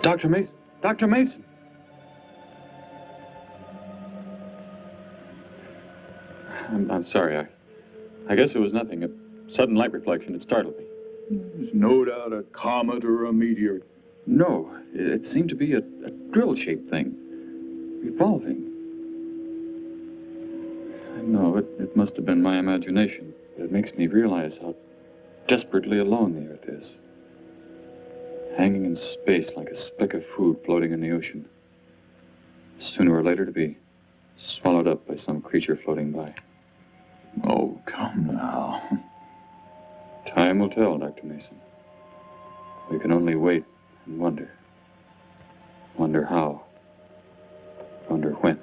Dr. Mason! Dr. Mason! I'm sorry. I guess it was nothing. A sudden light reflection. It startled me. There's no doubt a comet or a meteor. No, it seemed to be a drill-shaped thing. Revolving. No, it must have been my imagination. But it makes me realize how desperately alone the Earth is. Hanging in space like a speck of food floating in the ocean. Sooner or later to be swallowed up by some creature floating by. Oh, come now. Time will tell, Dr. Mason. We can only wait and wonder. Wonder how. Wonder when.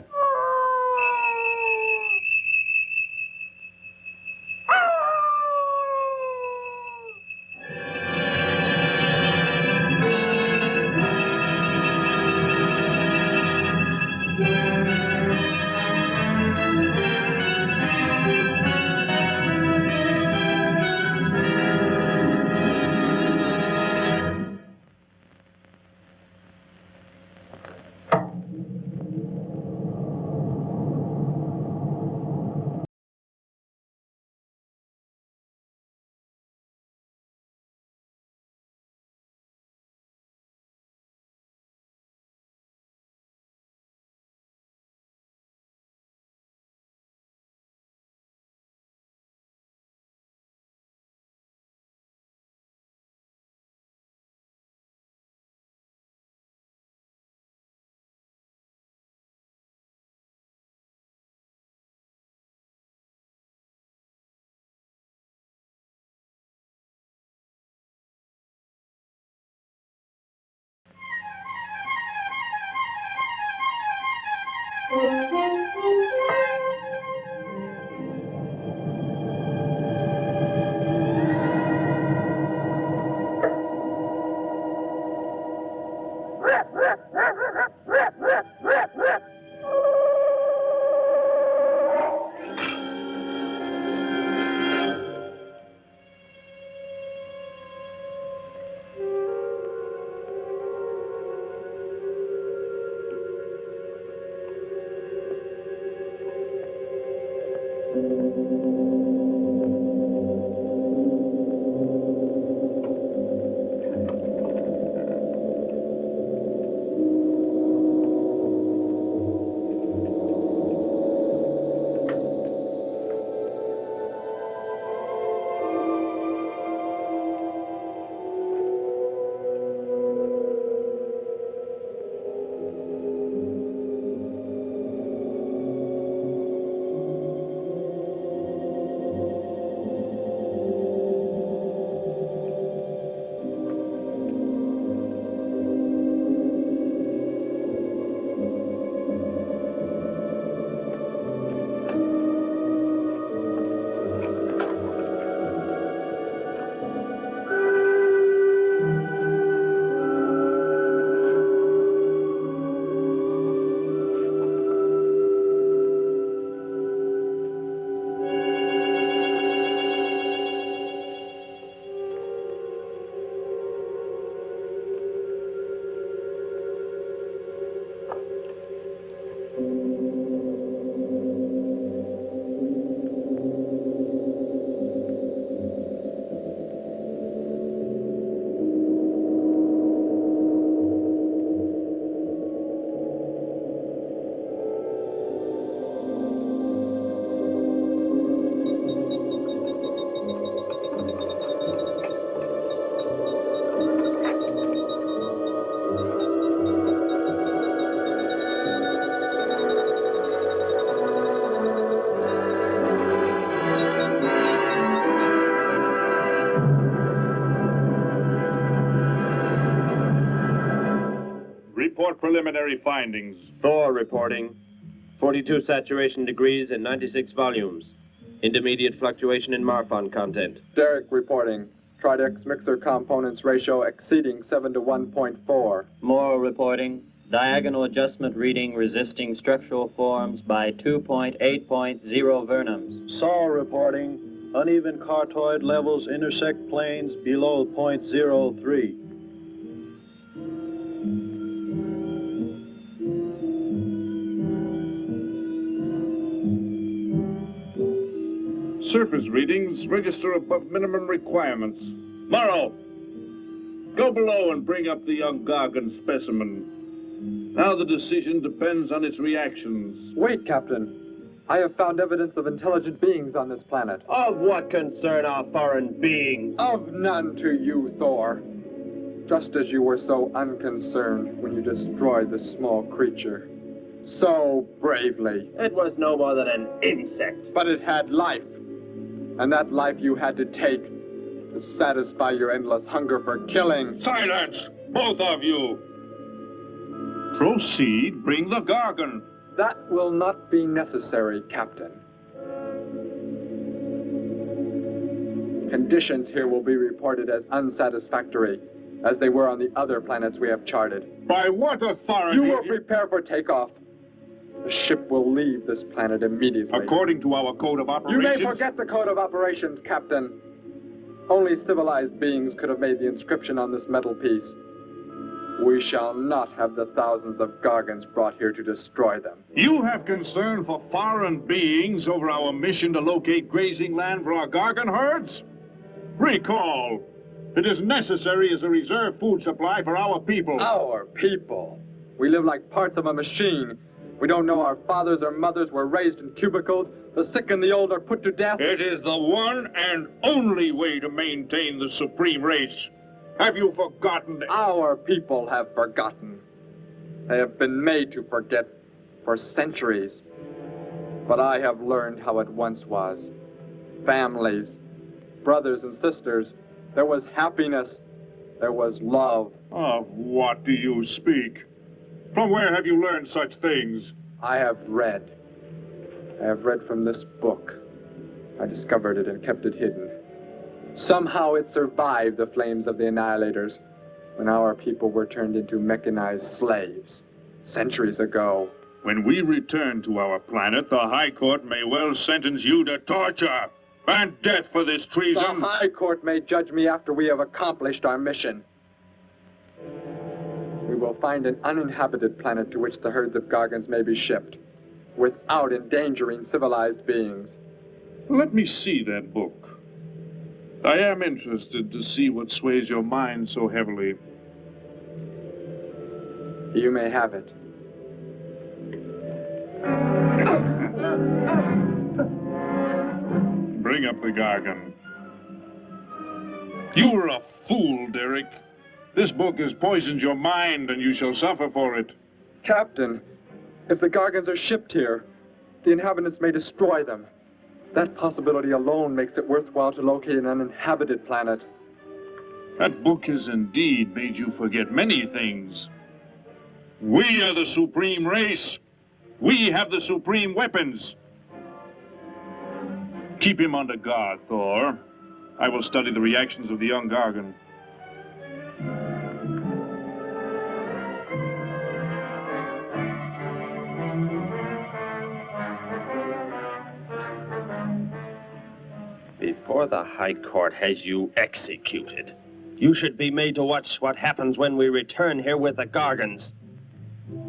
Report preliminary findings. Thor reporting. 42 saturation degrees in 96 volumes. Intermediate fluctuation in Marfan content. Derek reporting. Tridex mixer components ratio exceeding 7 to 1.4. Morrow reporting. Diagonal adjustment reading resisting structural forms by 2.8.0 vernums. Saul reporting. Uneven cartoid levels intersect planes below .03. surface readings register above minimum requirements. Morrow, go below and bring up the young Gargan specimen. Now the decision depends on its reactions. Wait, Captain. I have found evidence of intelligent beings on this planet. Of what concern are foreign beings? Of none to you, Thor. Just as you were so unconcerned when you destroyed the small creature. So bravely. It was no more than an insect. But it had life. And that life you had to take to satisfy your endless hunger for killing. Silence, both of you! Proceed, bring the Gargan. That will not be necessary, Captain. Conditions here will be reported as unsatisfactory, as they were on the other planets we have charted. By what authority? You will prepare for takeoff. The ship will leave this planet immediately. According to our code of operations... You may forget the code of operations, Captain. Only civilized beings could have made the inscription on this metal piece. We shall not have the thousands of Gargans brought here to destroy them. You have concern for foreign beings over our mission to locate grazing land for our Gargan herds? Recall, it is necessary as a reserve food supply for our people. Our people? We live like parts of a machine. We don't know our fathers or mothers were raised in cubicles. The sick and the old are put to death. It is the one and only way to maintain the supreme race. Have you forgotten? Our people have forgotten. They have been made to forget for centuries. But I have learned how it once was. Families, brothers and sisters. There was happiness. There was love. Of what do you speak? From where have you learned such things? I have read. I have read from this book. I discovered it and kept it hidden. Somehow it survived the flames of the Annihilators when our people were turned into mechanized slaves centuries ago. When we return to our planet, the High Court may well sentence you to torture and death for this treason. The High Court may judge me after we have accomplished our mission. We will find an uninhabited planet to which the herds of Gargans may be shipped, without endangering civilized beings. Let me see that book. I am interested to see what sways your mind so heavily. You may have it. Bring up the Gargan. You were a fool, Derek. This book has poisoned your mind, and you shall suffer for it. Captain, if the Gargans are shipped here, the inhabitants may destroy them. That possibility alone makes it worthwhile to locate an uninhabited planet. That book has indeed made you forget many things. We are the supreme race. We have the supreme weapons. Keep him under guard, Thor. I will study the reactions of the young Gargan. Before the High Court has you executed, you should be made to watch what happens when we return here with the Gargans.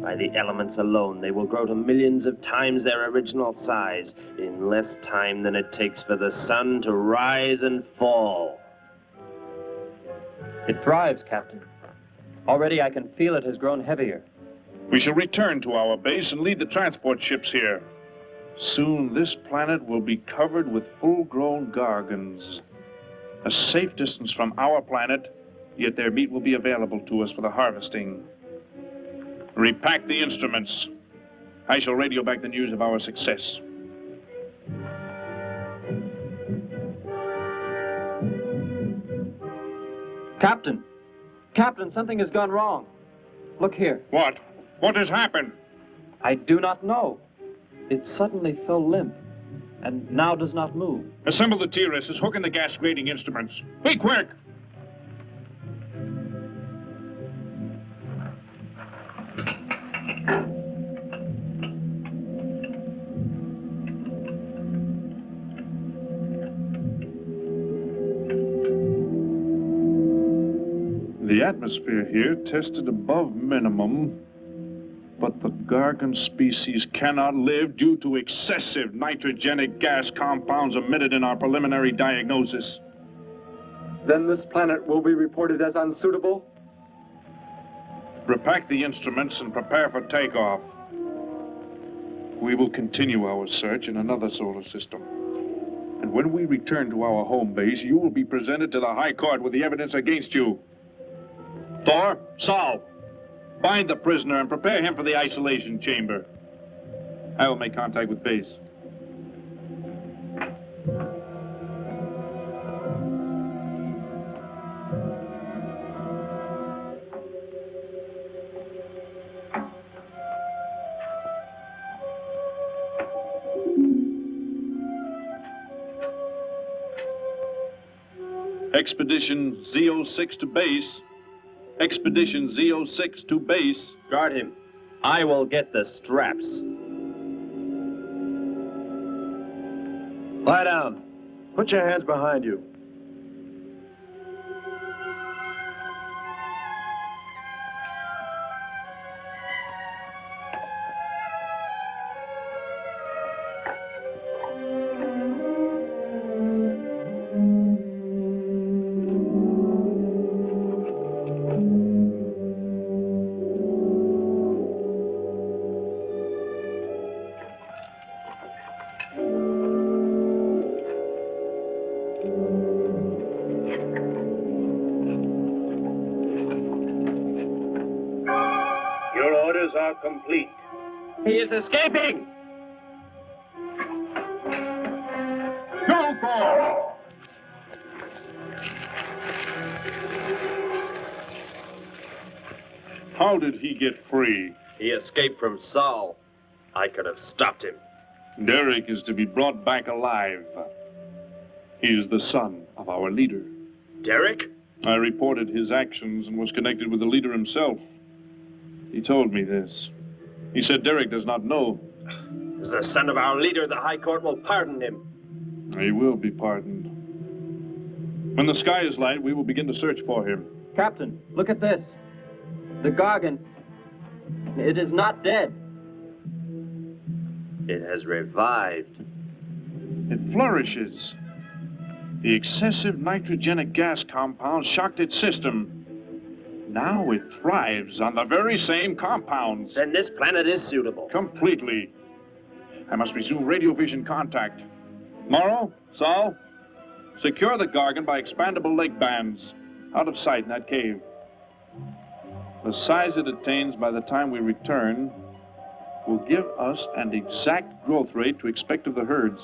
By the elements alone, they will grow to millions of times their original size in less time than it takes for the sun to rise and fall. It thrives, Captain. Already I can feel it has grown heavier. We shall return to our base and lead the transport ships here. Soon this planet will be covered with full-grown Gargans. A safe distance from our planet, yet their meat will be available to us for the harvesting. Repack the instruments. I shall radio back the news of our success. Captain! Captain, something has gone wrong. Look here. What? What has happened? I do not know. It suddenly fell limp, and now does not move. Assemble the TRSs, hook in the gas grading instruments. Be quick! The atmosphere here tested above minimum, but the Gargan species cannot live due to excessive nitrogenic gas compounds emitted in our preliminary diagnosis. Then this planet will be reported as unsuitable? Repack the instruments and prepare for takeoff. We will continue our search in another solar system. And when we return to our home base, you will be presented to the High Court with the evidence against you. Thor, Saul, bind the prisoner and prepare him for the isolation chamber. I will make contact with base. Expedition Z06 to base. Expedition Z06 to base. Guard him. I will get the straps. Lie down. Put your hands behind you. Complete. He is escaping! Go for! How did he get free? He escaped from Saul. I could have stopped him. Derek is to be brought back alive. He is the son of our leader. Derek? I reported his actions and was connected with the leader himself. He told me this. He said Derek does not know. As the son of our leader, the High Court will pardon him. He will be pardoned. When the sky is light, we will begin to search for him. Captain, look at this. The Gargan. It is not dead. It has revived. It flourishes. The excessive nitrogenic gas compound shocked its system. Now it thrives on the very same compounds. Then this planet is suitable. Completely. I must resume radio vision contact. Morrow, Saul, secure the Gargan by expandable leg bands. Out of sight in that cave. The size it attains by the time we return will give us an exact growth rate to expect of the herds.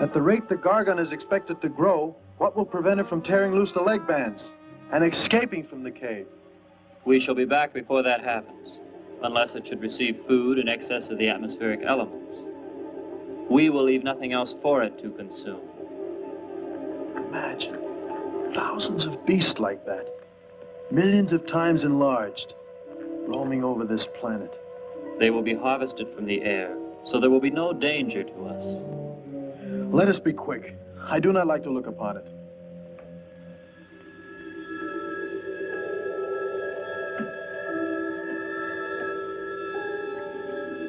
At the rate the Gargan is expected to grow, what will prevent it from tearing loose the leg bands and escaping from the cave? We shall be back before that happens, unless it should receive food in excess of the atmospheric elements. We will leave nothing else for it to consume. Imagine thousands of beasts like that, millions of times enlarged, roaming over this planet. They will be harvested from the air, so there will be no danger to us. Let us be quick. I do not like to look upon it.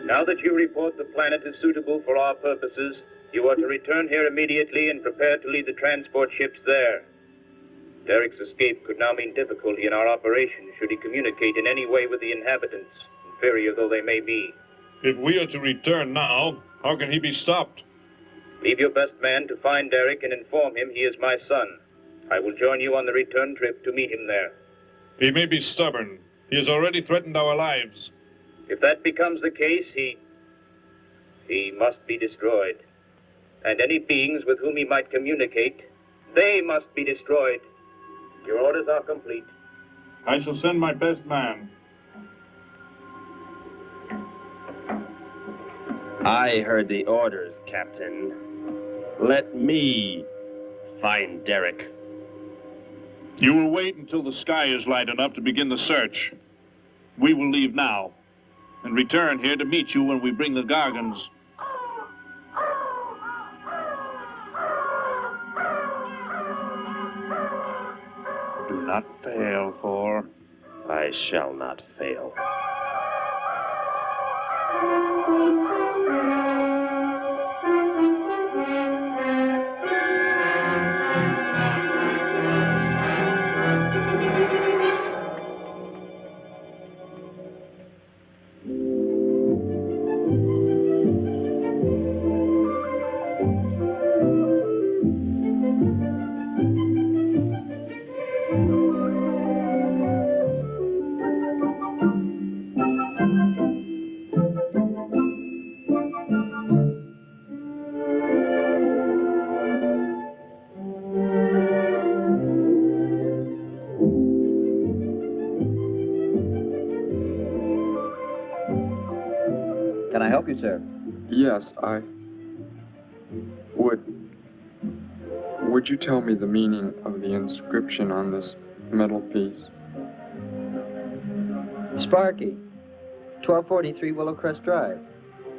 Now that you report the planet is suitable for our purposes, you are to return here immediately and prepare to lead the transport ships there. Derek's escape could now mean difficulty in our operation should he communicate in any way with the inhabitants, inferior though they may be. If we are to return now, how can he be stopped? Leave your best man to find Derek and inform him he is my son. I will join you on the return trip to meet him there. He may be stubborn. He has already threatened our lives. If that becomes the case, he must be destroyed. And any beings with whom he might communicate, they must be destroyed. Your orders are complete. I shall send my best man. I heard the orders, Captain. Let me find Derek. You will wait until the sky is light enough to begin the search. We will leave now and return here to meet you when we bring the Gargans. Do not fail, Thor. I shall not fail. Can I help you, sir? Yes, Would you tell me the meaning of the inscription on this metal piece? Sparky, 1243 Willowcrest Drive.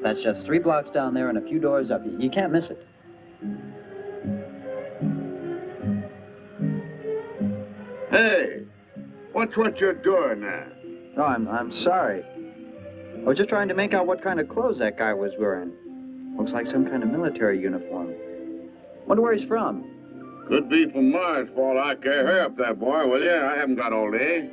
That's just 3 blocks down there and a few doors up. You can't miss it. Hey, what's what you're doing there? No, I'm sorry. I was just trying to make out what kind of clothes that guy was wearing. Looks like some kind of military uniform. Wonder where he's from. Could be from Mars, for all I care. Hurry up there, boy, will you? I haven't got all day.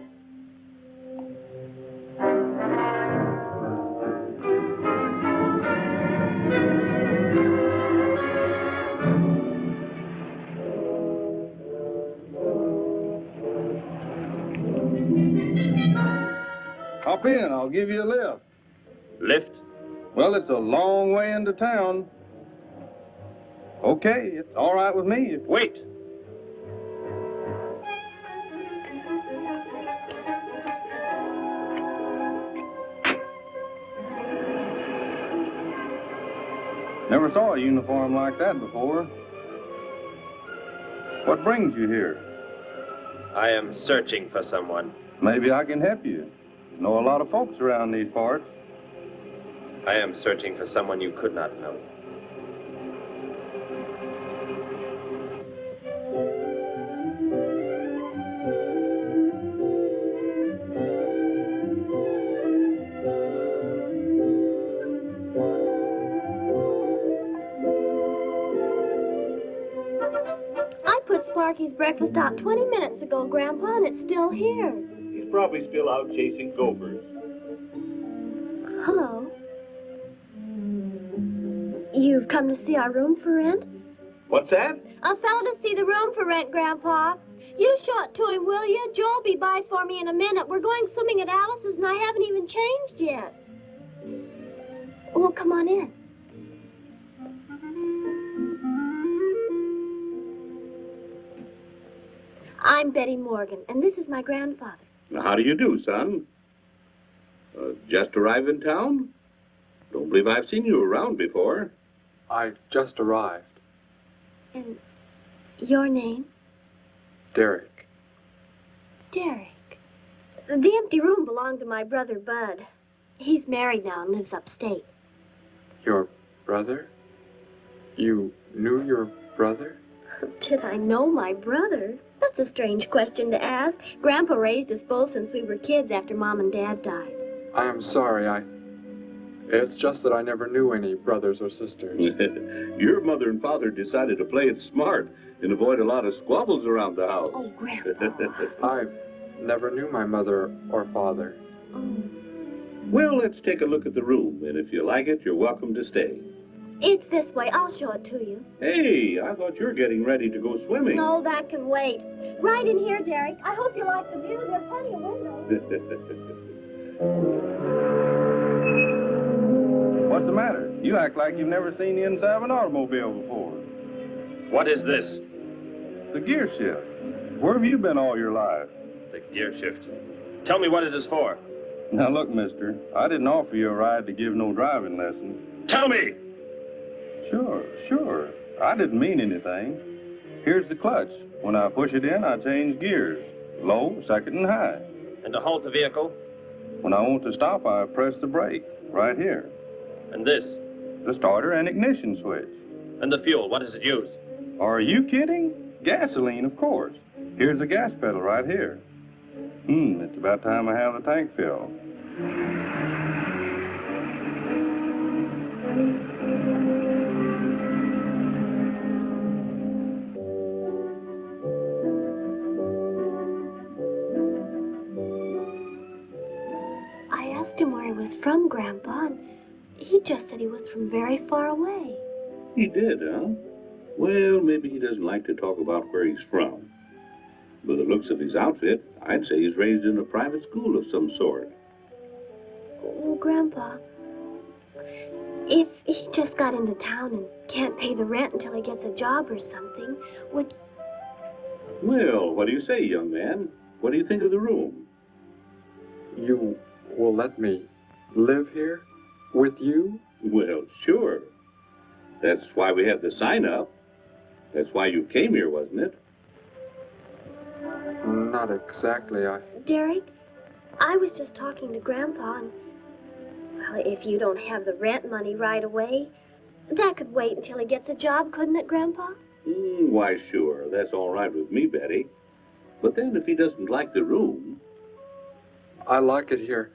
Hop in, I'll give you a lift. Lift? Well, it's a long way into town. Okay, it's all right with me. Wait. Never saw a uniform like that before. What brings you here? I am searching for someone. Maybe I can help you. Know a lot of folks around these parts. I am searching for someone you could not know. I put Sparky's breakfast out 20 minutes ago, Grandpa, and it's still here. He's probably still out chasing gophers. Hello. You've come to see our room for rent? What's that? A fellow to see the room for rent, Grandpa. You show it to him, will you? Joe'll be by for me in a minute. We're going swimming at Alice's, and I haven't even changed yet. Well, come on in. I'm Betty Morgan, and this is my grandfather. Now, how do you do, son? Just arrived in town? Don't believe I've seen you around before. I just arrived. And your name? Derek. Derek. The empty room belonged to my brother, Bud. He's married now and lives upstate. Your brother? You knew your brother? Did I know my brother? That's a strange question to ask. Grandpa raised us both since we were kids after Mom and Dad died. I am sorry, It's just that I never knew any brothers or sisters. Your mother and father decided to play it smart and avoid a lot of squabbles around the house. Oh, Grandpa. I never knew my mother or father. Oh. Well, let's take a look at the room, and if you like it, you're welcome to stay. It's this way. I'll show it to you. Hey, I thought you were getting ready to go swimming. No, that can wait. Right in here, Derek. I hope you like the view. There are plenty of windows. What's the matter? You act like you've never seen the inside of an automobile before. What is this? The gear shift. Where have you been all your life? The gear shift. Tell me what it is for. Now look, mister, I didn't offer you a ride to give no driving lessons. Tell me! Sure. I didn't mean anything. Here's the clutch. When I push it in, I change gears. Low, second, and high. And to halt the vehicle? When I want to stop, I press the brake, right here. And this? The starter and ignition switch. And the fuel, what does it use? Are you kidding? Gasoline, of course. Here's the gas pedal right here. It's about time I have the tank filled. I asked him where he was from, Grandpa, and he just said he was from very far away. He did, huh? Well, maybe he doesn't like to talk about where he's from. By the looks of his outfit, I'd say he's raised in a private school of some sort. Oh, Grandpa, if he just got into town and can't pay the rent until he gets a job or something, would... Well, what do you say, young man? What do you think of the room? You will let me live here with you? Well, sure. That's why we have the sign up. That's why you came here, wasn't it? Not exactly. Derek, I was just talking to Grandpa, and, well, if you don't have the rent money right away, that could wait until he gets a job, couldn't it, Grandpa? Why, sure. That's all right with me, Betty. But then if he doesn't like the room... I like it here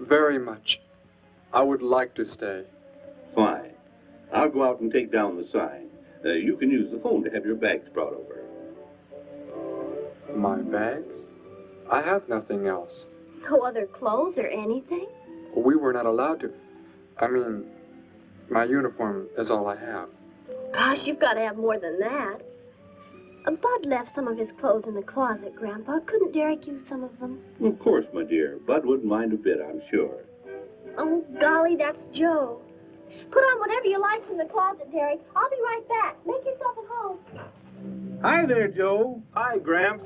very much. I would like to stay. Fine. I'll go out and take down the sign. You can use the phone to have your bags brought over. My bags? I have nothing else. No other clothes or anything? We were not allowed to. I mean, my uniform is all I have. Gosh, you've got to have more than that. Bud left some of his clothes in the closet, Grandpa. Couldn't Derek use some of them? Of course, my dear. Bud wouldn't mind a bit, I'm sure. Oh, golly, that's Joe. Put on whatever you like from the closet, Derek. I'll be right back. Make yourself at home. Hi there, Joe. Hi, Gramps.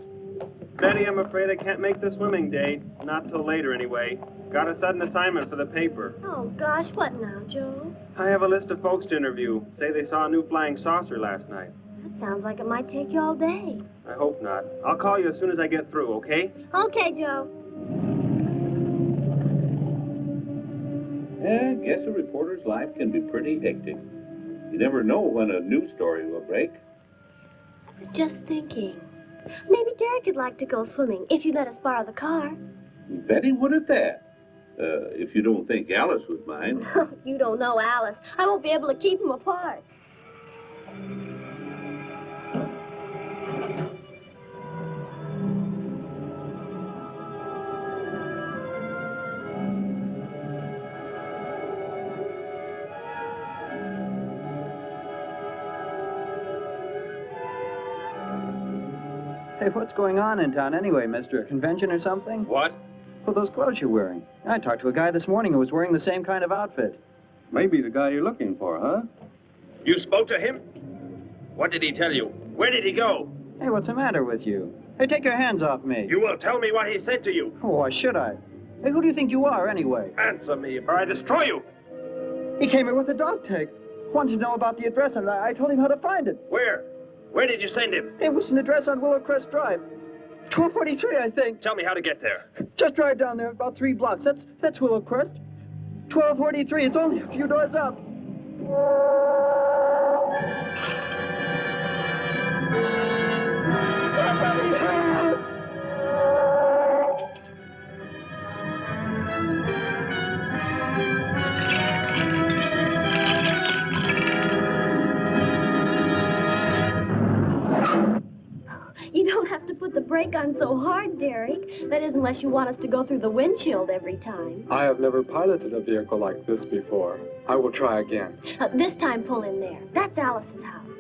Betty, I'm afraid I can't make the swimming date. Not till later, anyway. Got a sudden assignment for the paper. Oh, gosh, what now, Joe? I have a list of folks to interview. Say they saw a new flying saucer last night. That sounds like it might take you all day. I hope not. I'll call you as soon as I get through, okay? Okay, Joe. I guess a reporter's life can be pretty hectic. You never know when a news story will break. I was just thinking. Maybe Derek would like to go swimming if you let us borrow the car. Betty would at that. If you don't think Alice would mind. You don't know Alice. I won't be able to keep them apart. Hey, what's going on in town anyway, mister? A convention or something? What? Well, those clothes you're wearing. I talked to a guy this morning who was wearing the same kind of outfit. Maybe the guy you're looking for, huh? You spoke to him? What did he tell you? Where did he go? Hey, what's the matter with you? Hey, take your hands off me. You will tell me what he said to you. Oh, why should I? Hey, who do you think you are, anyway? Answer me, or I destroy you. He came here with a dog tag. Wanted to know about the address, and I told him how to find it. Where? Where did you send him? It was an address on Willow Crest Drive. 1243, I think. Tell me how to get there. Just drive down there about 3 blocks. That's Willow Crest. 1243. It's only a few doors up. You don't have to put the brake on so hard, Derek. That is, unless you want us to go through the windshield every time. I have never piloted a vehicle like this before. I will try again. This time, pull in there. That's Alice's house.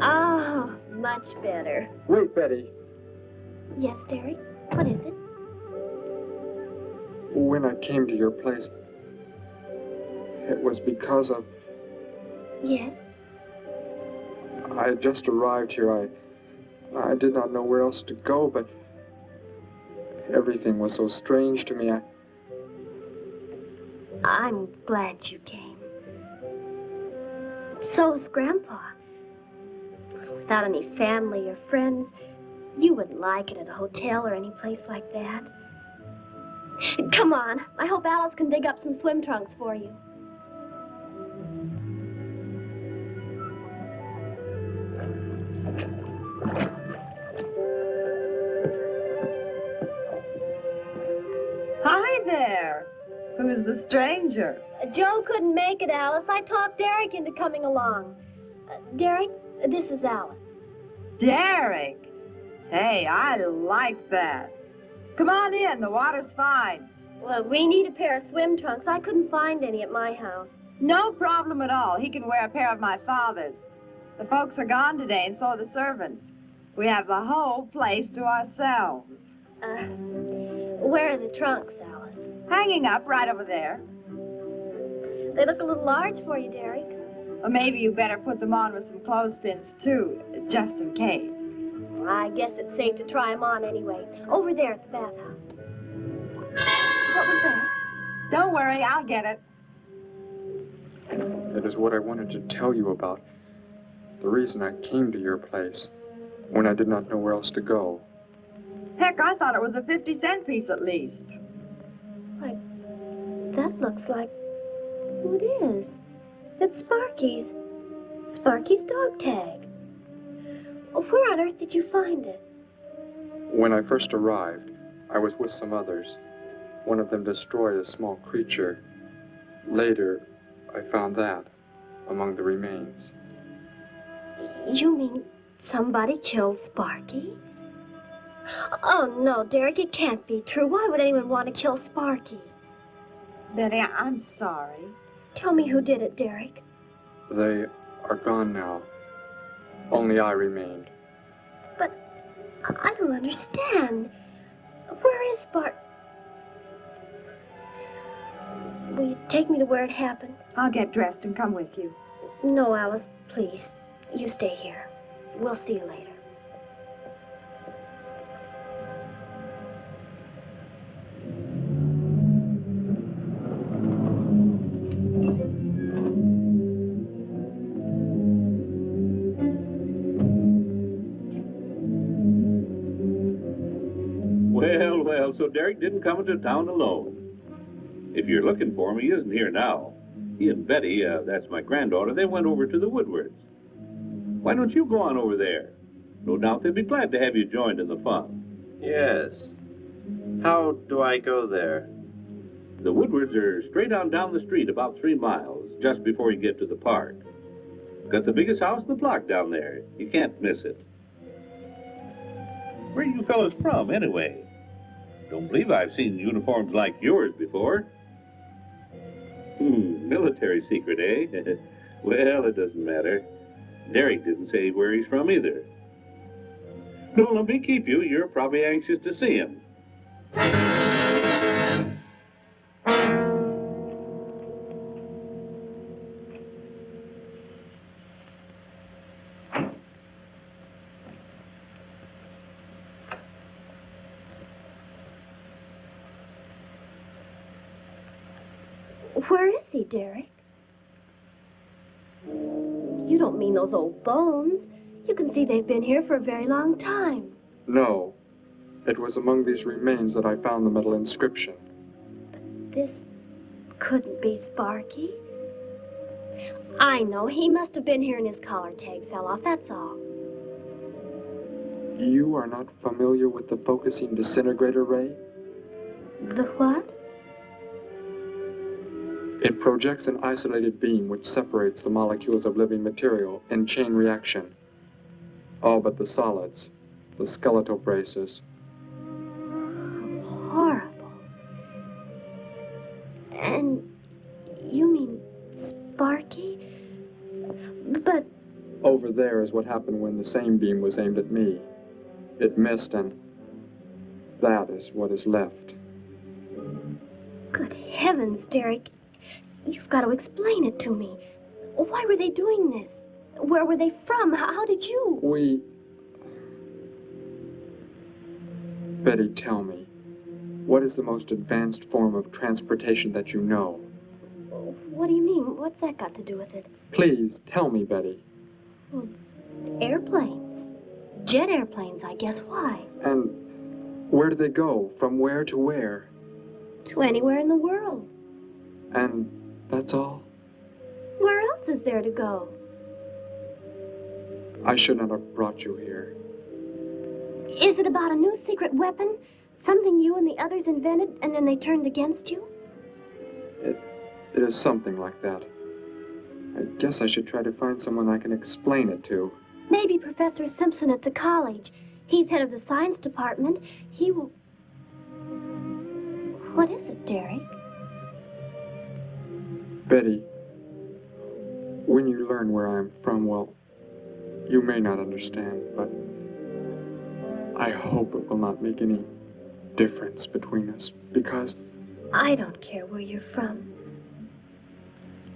Oh, much better. Wait, Betty. Yes, Derek? What is it? When I came to your place, it was because of... Yes? I had just arrived here. I did not know where else to go, but everything was so strange to me. I'm glad you came. So is Grandpa. Without any family or friends, you wouldn't like it at a hotel or any place like that. Come on. I hope Alice can dig up some swim trunks for you. is a stranger. Joe couldn't make it, Alice. I talked Derek into coming along. Derek, this is Alice. Derek! Hey, I like that. Come on in, the water's fine. Well, we need a pair of swim trunks. I couldn't find any at my house. No problem at all. He can wear a pair of my father's. The folks are gone today, and so are the servants. We have the whole place to ourselves. Where are the trunks, Alice? Hanging up right over there. They look a little large for you, Derek. Or maybe you better put them on with some clothespins, too, just in case. Well, I guess it's safe to try them on anyway. Over there at the bathhouse. What was that? Don't worry, I'll get it. It is what I wanted to tell you about. The reason I came to your place when I did not know where else to go. Heck, I thought it was a 50-cent piece at least. Why, that looks like who it is. It's Sparky's. Sparky's dog tag. Where on earth did you find it? When I first arrived, I was with some others. One of them destroyed a small creature. Later, I found that among the remains. You mean somebody killed Sparky? Oh, no, Derek, it can't be true. Why would anyone want to kill Sparky? Betty, I'm sorry. Tell me who did it, Derek. They are gone now. Only I remained. But I don't understand. Where is Sparky? Will you take me to where it happened? I'll get dressed and come with you. No, Alice, please. You stay here. We'll see you later. Well, so Derek didn't come into town alone. If you're looking for him, he isn't here now. He and Betty, that's my granddaughter, they went over to the Woodwards. Why don't you go on over there? No doubt they'd be glad to have you joined in the fun. Yes. How do I go there? The Woodwards are straight on down the street about 3 miles, just before you get to the park. Got the biggest house in the block down there. You can't miss it. Where are you fellas from, anyway? Don't believe I've seen uniforms like yours before. Military secret, eh? Well, it doesn't matter. Derek didn't say where he's from either. Don't let me keep you. You're probably anxious to see him. Where is he, Derek? You don't mean those old bones. You can see they've been here for a very long time. No. It was among these remains that I found the metal inscription. But this couldn't be Sparky. I know. He must have been here and his collar tag fell off, that's all. You are not familiar with the focusing disintegrator ray? The what? It projects an isolated beam which separates the molecules of living material in chain reaction. All but the solids, the skeletal braces. Horrible. And you mean Sparky? But... Over there is what happened when the same beam was aimed at me. It missed, and that is what is left. Good heavens, Derek. You've got to explain it to me. Why were they doing this? Where were they from? How did you... Betty, tell me, what is the most advanced form of transportation that you know? What do you mean? What's that got to do with it? Please, tell me, Betty. Well, airplanes. Jet airplanes, I guess. Why? And where do they go? From where to where? To anywhere in the world. And that's all? Where else is there to go? I should not have brought you here. Is it about a new secret weapon? Something you and the others invented and then they turned against you? It is something like that. I guess I should try to find someone I can explain it to. Maybe Professor Simpson at the college. He's head of the science department. He will... What is it, Derek? Betty, when you learn where I'm from, well, you may not understand, but I hope it will not make any difference between us, because... I don't care where you're from.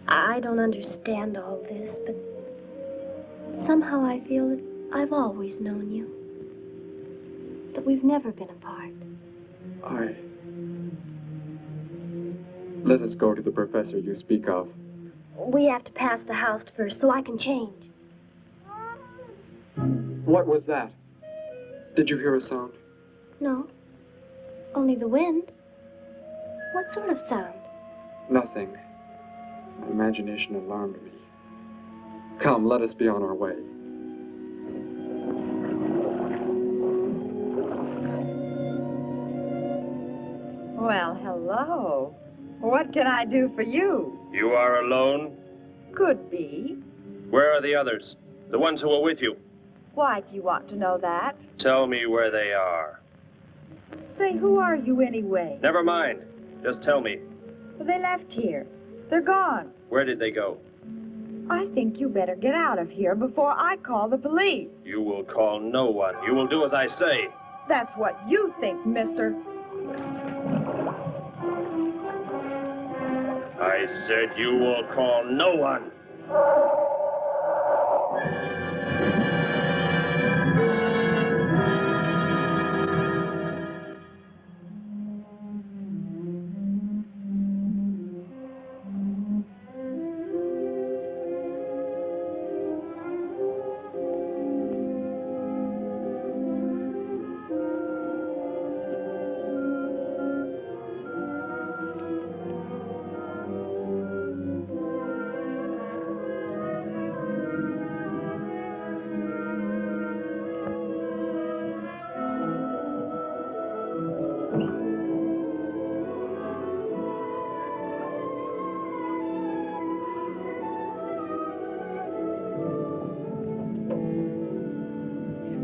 I don't understand all this, but somehow I feel that I've always known you. That we've never been apart. Let us go to the professor you speak of. We have to pass the house first so I can change. What was that? Did you hear a sound? No. Only the wind. What sort of sound? Nothing. My imagination alarmed me. Come, let us be on our way. Well, hello. What can I do for you? You are alone? Could be. Where are the others? The ones who were with you? Why do you want to know that? Tell me where they are. Say, who are you anyway? Never mind. Just tell me. They left here. They're gone. Where did they go? I think you better get out of here before I call the police. You will call no one. You will do as I say. That's what you think, mister. I said you will call no one.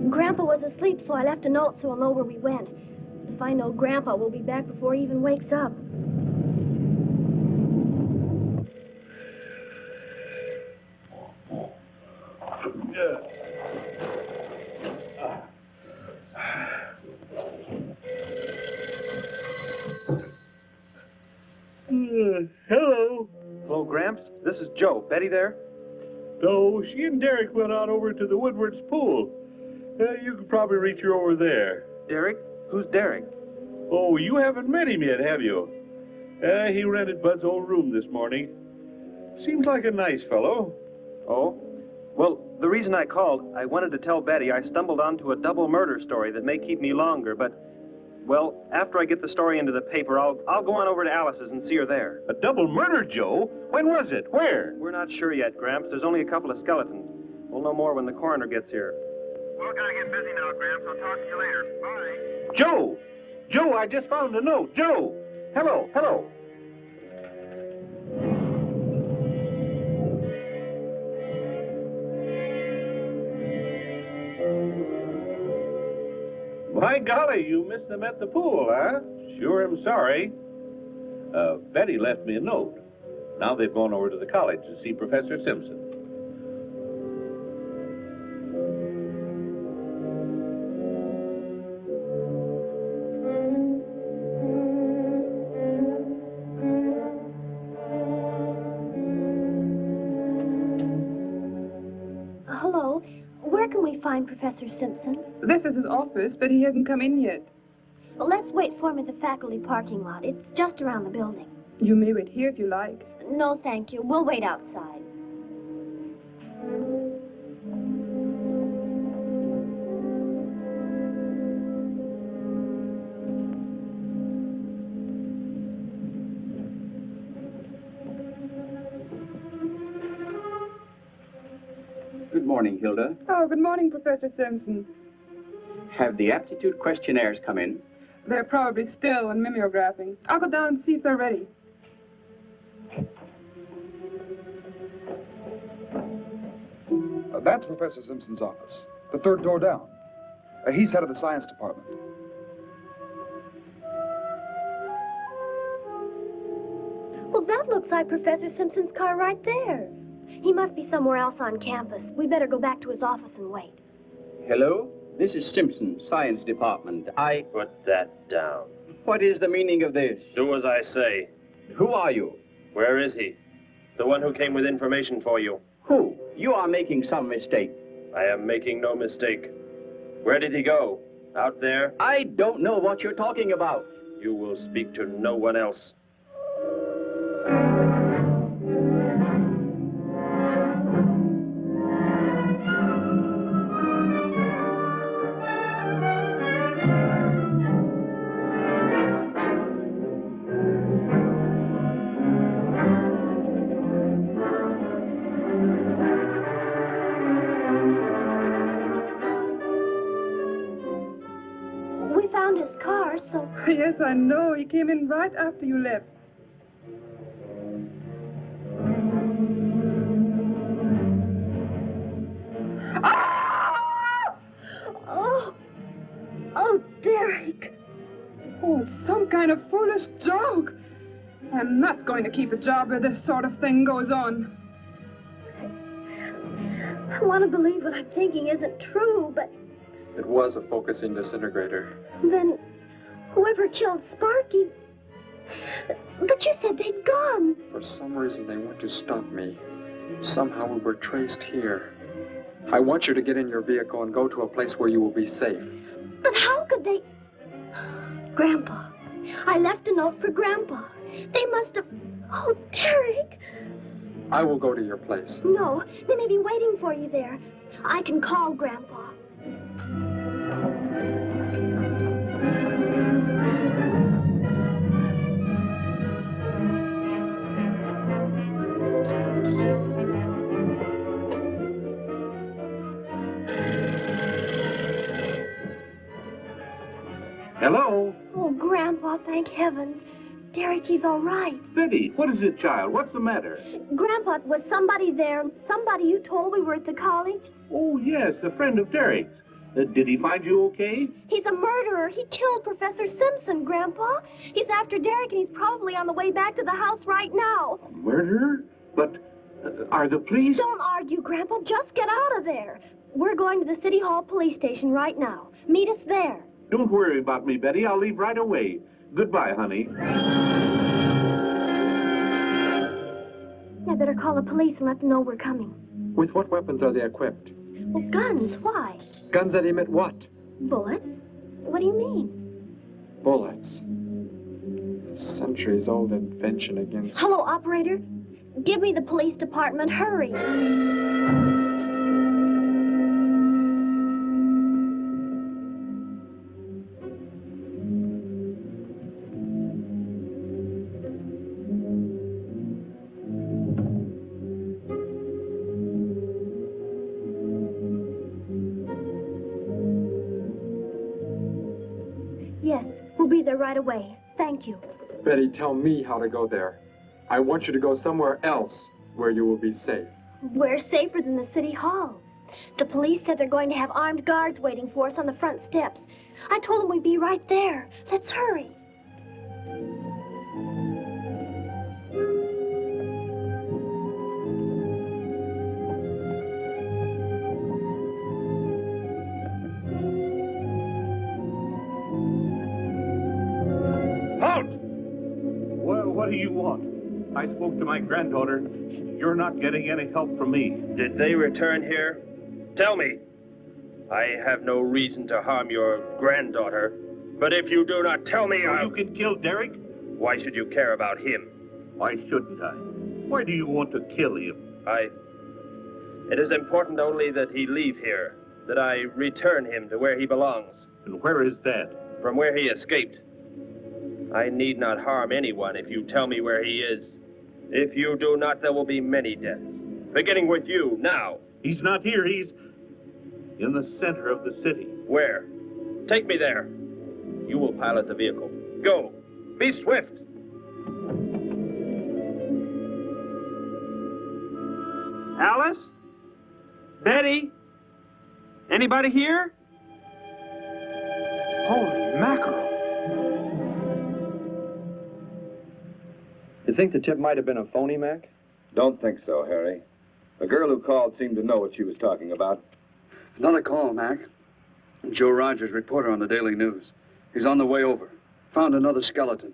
Grandpa was asleep, so I left a note so he'll know where we went. If I know Grandpa, we'll be back before he even wakes up. Hello. Hello, Gramps. This is Joe. Betty there? No, she and Derek went out over to the Woodward's pool. You could probably reach her over there. Derek? Who's Derek? Oh, you haven't met him yet, have you? He rented Bud's old room this morning. Seems like a nice fellow. Oh? Well, the reason I called, I wanted to tell Betty I stumbled onto a double murder story that may keep me longer, but, well, after I get the story into the paper, I'll go on over to Alice's and see her there. A double murder, Joe? When was it? Where? We're not sure yet, Gramps. There's only a couple of skeletons. We'll know more when the coroner gets here. Well, gotta get busy now, Gramps. I'll talk to you later. Bye. Joe! Joe, I just found a note. Joe! Hello, hello. My golly, you missed them at the pool, huh? Sure am sorry. Betty left me a note. Now they've gone over to the college to see Professor Simpson. Hello. Where can we find Professor Simpson? This is his office, but he hasn't come in yet. Well, let's wait for him at the faculty parking lot. It's just around the building. You may wait here if you like. No, thank you. We'll wait outside. Good morning, Hilda. Oh, good morning, Professor Simpson. Have the aptitude questionnaires come in? They're probably still in mimeographing. I'll go down and see if they're ready. That's Professor Simpson's office. The third door down. He's head of the science department. Well, that looks like Professor Simpson's car right there. He must be somewhere else on campus. We better go back to his office and wait. Hello? This is Simpson, Science Department. Put that down. What is the meaning of this? Do as I say. Who are you? Where is he? The one who came with information for you. Who? You are making some mistake. I am making no mistake. Where did he go? Out there? I don't know what you're talking about. You will speak to no one else. Yes, I know. He came in right after you left. Ah! Oh, Derek. Oh, it's some kind of foolish joke. I'm not going to keep a job where this sort of thing goes on. I want to believe what I'm thinking isn't true, but... It was a focusing disintegrator. Then whoever killed Sparky... But you said they'd gone. For some reason, they went to stop me. Somehow we were traced here. I want you to get in your vehicle and go to a place where you will be safe. But how could they... Grandpa. I left a note for Grandpa. They must have... Oh, Derek. I will go to your place. No, they may be waiting for you there. I can call Grandpa. Hello? Oh, Grandpa, thank heavens. Derek, he's all right. Betty, what is it, child? What's the matter? Grandpa, was somebody there? Somebody you told we were at the college? Oh, yes, a friend of Derek's. Did he find you okay? He's a murderer. He killed Professor Simpson, Grandpa. He's after Derek, and he's probably on the way back to the house right now. A murderer? But are the police... Don't argue, Grandpa. Just get out of there. We're going to the City Hall police station right now. Meet us there. Don't worry about me, Betty. I'll leave right away. Goodbye, honey. I better call the police and let them know we're coming. With what weapons are they equipped? Well, guns. Why? Guns that emit what? Bullets? What do you mean? Bullets. A centuries-old invention against... Hello, operator. Give me the police department. Hurry. Yes, we'll be there right away. Thank you. Betty, tell me how to go there. I want you to go somewhere else where you will be safe. We're safer than the City Hall. The police said they're going to have armed guards waiting for us on the front steps. I told them we'd be right there. Let's hurry. What do you want? I spoke to my granddaughter. You're not getting any help from me. Did they return here? Tell me. I have no reason to harm your granddaughter, but if you do not tell me, You can kill Derek? Why should you care about him? Why shouldn't I? Why do you want to kill him? It is important only that he leave here, that I return him to where he belongs. And where is that? From where he escaped. I need not harm anyone if you tell me where he is. If you do not, there will be many deaths. Beginning with you, now. He's not here. He's in the center of the city. Where? Take me there. You will pilot the vehicle. Go. Be swift. Alice? Betty? Anybody here? Holy mackerel. You think the tip might have been a phony, Mac? Don't think so, Harry. The girl who called seemed to know what she was talking about. Another call, Mac. Joe Rogers, reporter on the Daily News. He's on the way over. Found another skeleton.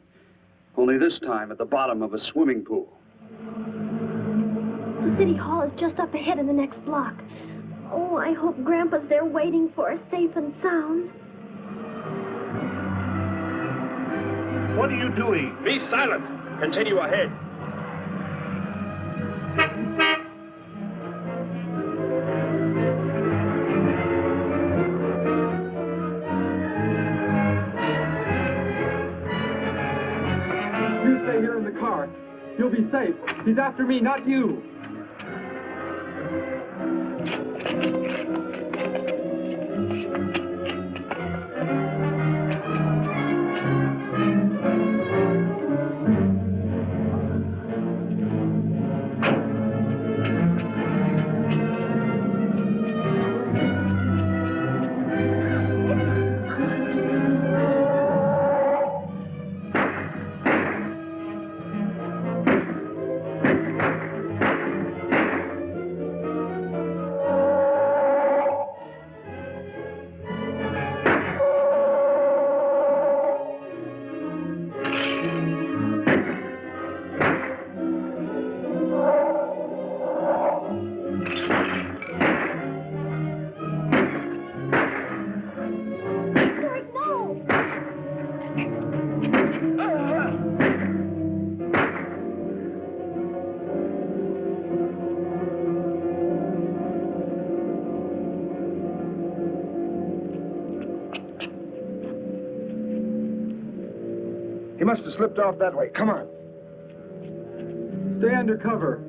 Only this time at the bottom of a swimming pool. The city hall is just up ahead in the next block. Oh, I hope Grandpa's there waiting for us safe and sound. What are you doing? Be silent. Continue ahead. You stay here in the car. You'll be safe. He's after me, not you. He must have slipped off that way. Come on. Stay under cover.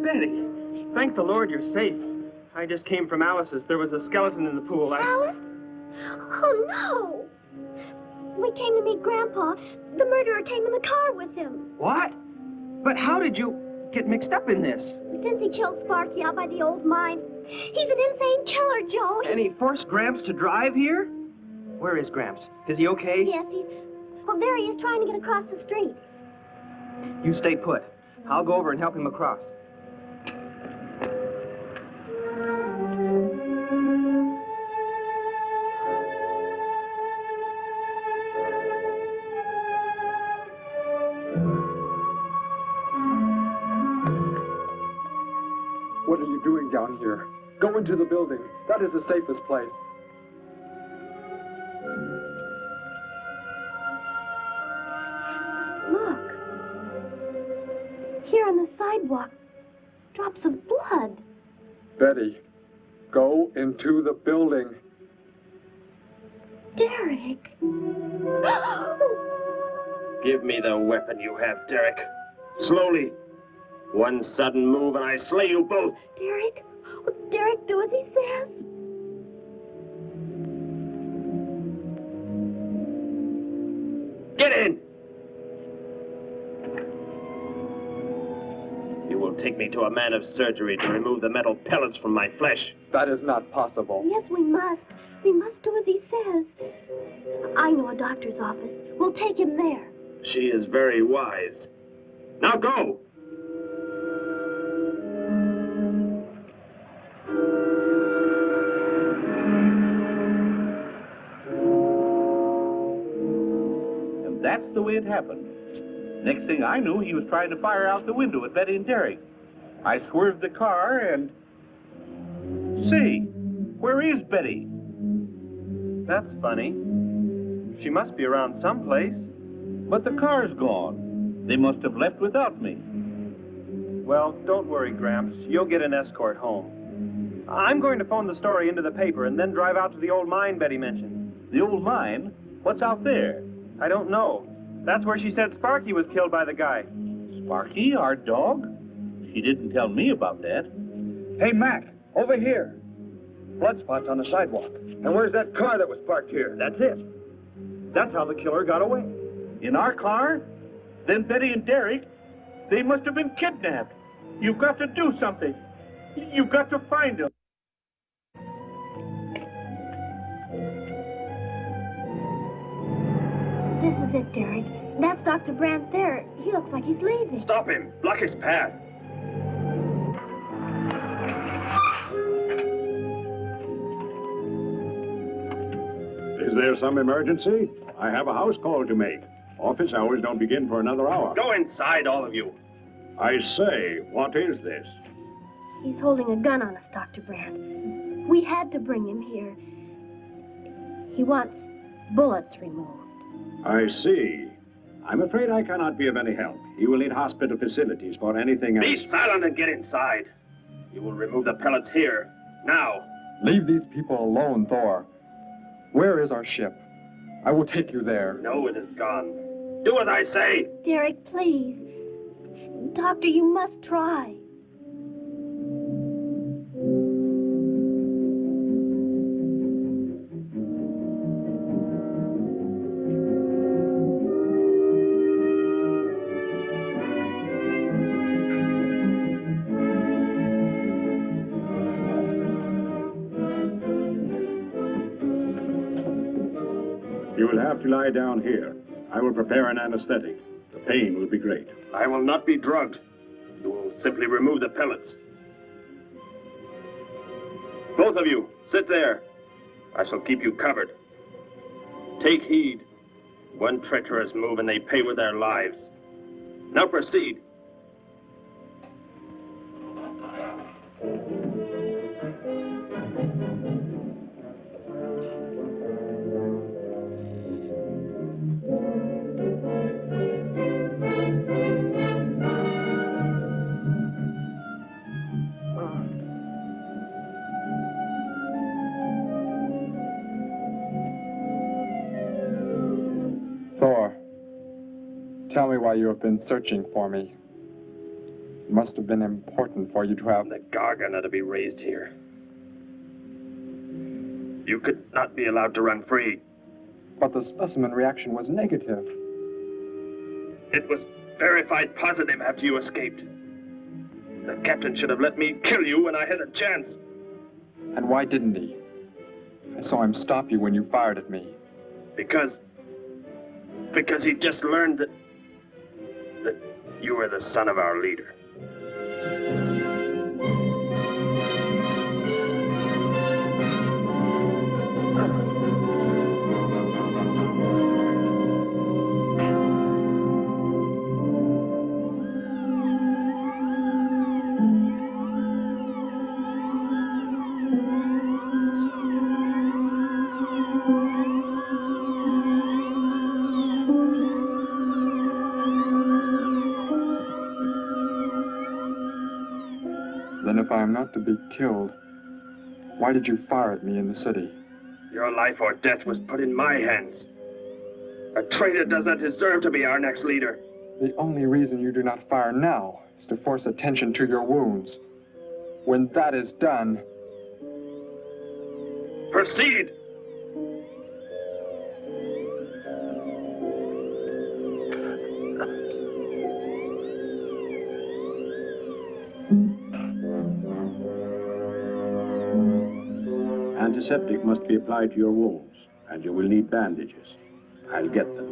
Betty, thank the Lord you're safe. I just came from Alice's. There was a skeleton in the pool. Alice? Oh, no! We came to meet Grandpa. The murderer came in the car with him. What? But how did you get mixed up in this? Since he killed Sparky out by the old mine. He's an insane killer, Joe. And he forced Gramps to drive here? Where is Gramps? Is he okay? Yes, well, there he is trying to get across the street. You stay put. I'll go over and help him across. What are you doing down here? Go into the building. That is the safest place. Look. Here on the sidewalk. Drops of blood. Betty, go into the building. Derek. Give me the weapon you have, Derek. Slowly. One sudden move and I slay you both. Derek? Will Derek do as he says? Get in! You will take me to a man of surgery to remove the metal pellets from my flesh. That is not possible. Yes, we must. We must do as he says. I know a doctor's office. We'll take him there. She is very wise. Now go! That's the way it happened. Next thing I knew, he was trying to fire out the window at Betty and Derek. I swerved the car and... Say, where is Betty? That's funny. She must be around someplace. But the car's gone. They must have left without me. Well, don't worry, Gramps. You'll get an escort home. I'm going to phone the story into the paper and then drive out to the old mine Betty mentioned. The old mine? What's out there? I don't know. That's where she said Sparky was killed by the guy. Sparky, our dog? She didn't tell me about that. Hey, Mac, over here. blood spots on the sidewalk. And where's that car that was parked here? That's it. That's how the killer got away. In our car? Then Betty and Derek, they must have been kidnapped. You've got to do something. You've got to find them. This is it, Derek. That's Dr. Brandt there. He looks like he's leaving. Stop him. Block his path. Is there some emergency? I have a house call to make. Office hours don't begin for another hour. Go inside, all of you. I say, what is this? He's holding a gun on us, Dr. Brandt. We had to bring him here. He wants bullets removed. I see. I'm afraid I cannot be of any help. He will need hospital facilities for anything else. Be silent and get inside. You will remove the pellets here, now. Leave these people alone, Thor. Where is our ship? I will take you there. No, it is gone. Do as I say. Derek, please. Doctor, you must try. You will have to lie down here. I will prepare an anesthetic. The pain will be great. I will not be drugged. You will simply remove the pellets. Both of you, sit there. I shall keep you covered. Take heed. One treacherous move and they pay with their lives. Now proceed. Thor, tell me why you have been searching for me. It must have been important for you to have... The Gargant are to be raised here. You could not be allowed to run free. But the specimen reaction was negative. It was verified positive after you escaped. The captain should have let me kill you when I had a chance. And why didn't he? I saw him stop you when you fired at me. Because he just learned that you were the son of our leader. Then if I am not to be killed, why did you fire at me in the city? Your life or death was put in my hands. A traitor does not deserve to be our next leader. The only reason you do not fire now is to force attention to your wounds. When that is done... Proceed! Antiseptic must be applied to your wounds, and you will need bandages. I'll get them.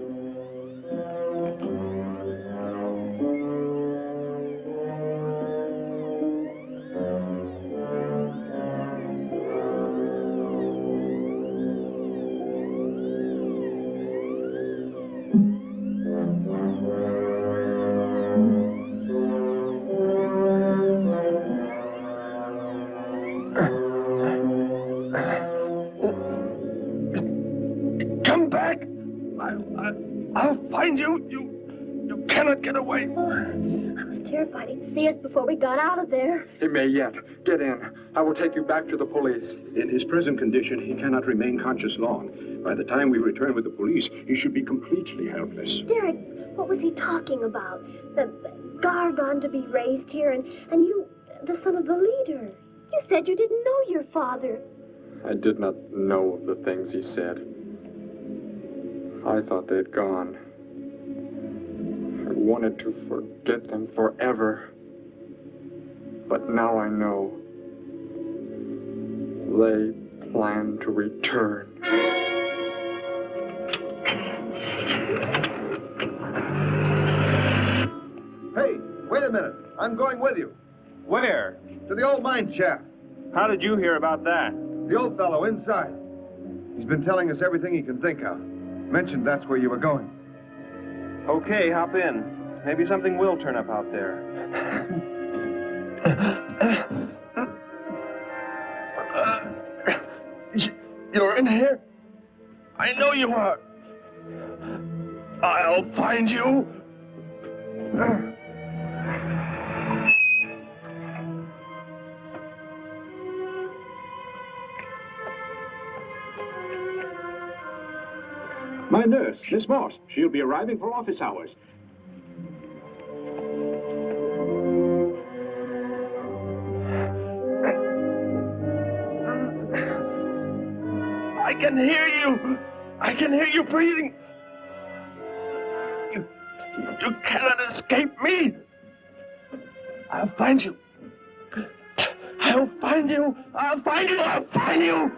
I'll find you. You cannot get away. I was terrified he'd see us before we got out of there. He may yet. Get in. I will take you back to the police. In his present condition, he cannot remain conscious long. By the time we return with the police, he should be completely helpless. Derek, what was he talking about? The Gargant to be raised here, and you, the son of the leader. You said you didn't know your father. I did not know of the things he said. I thought they'd gone. I wanted to forget them forever. But now I know. They plan to return. Hey, wait a minute. I'm going with you. Where? To the old mine shaft. How did you hear about that? The old fellow inside. He's been telling us everything he can think of. Mentioned that's where you were going. Okay, hop in. Maybe something will turn up out there. You're in here? I know you are. I'll find you. My nurse, Miss Moss. She'll be arriving for office hours. I can hear you. I can hear you breathing. You cannot escape me. I'll find you. I'll find you. I'll find you. I'll find you.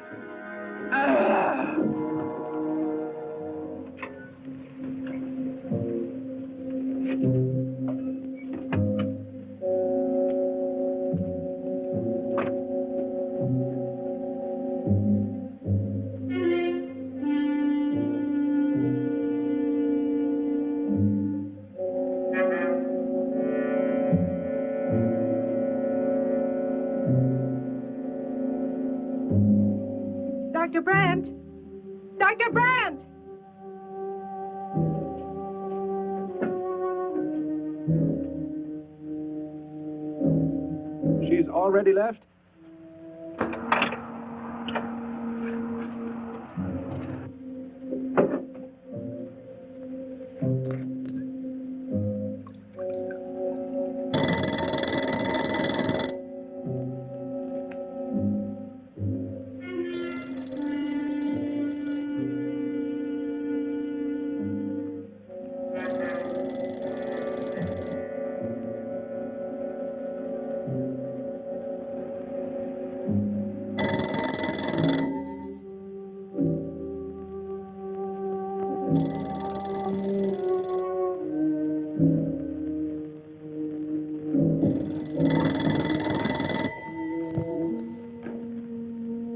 Dr. Brandt! Dr. Brandt! She's already left?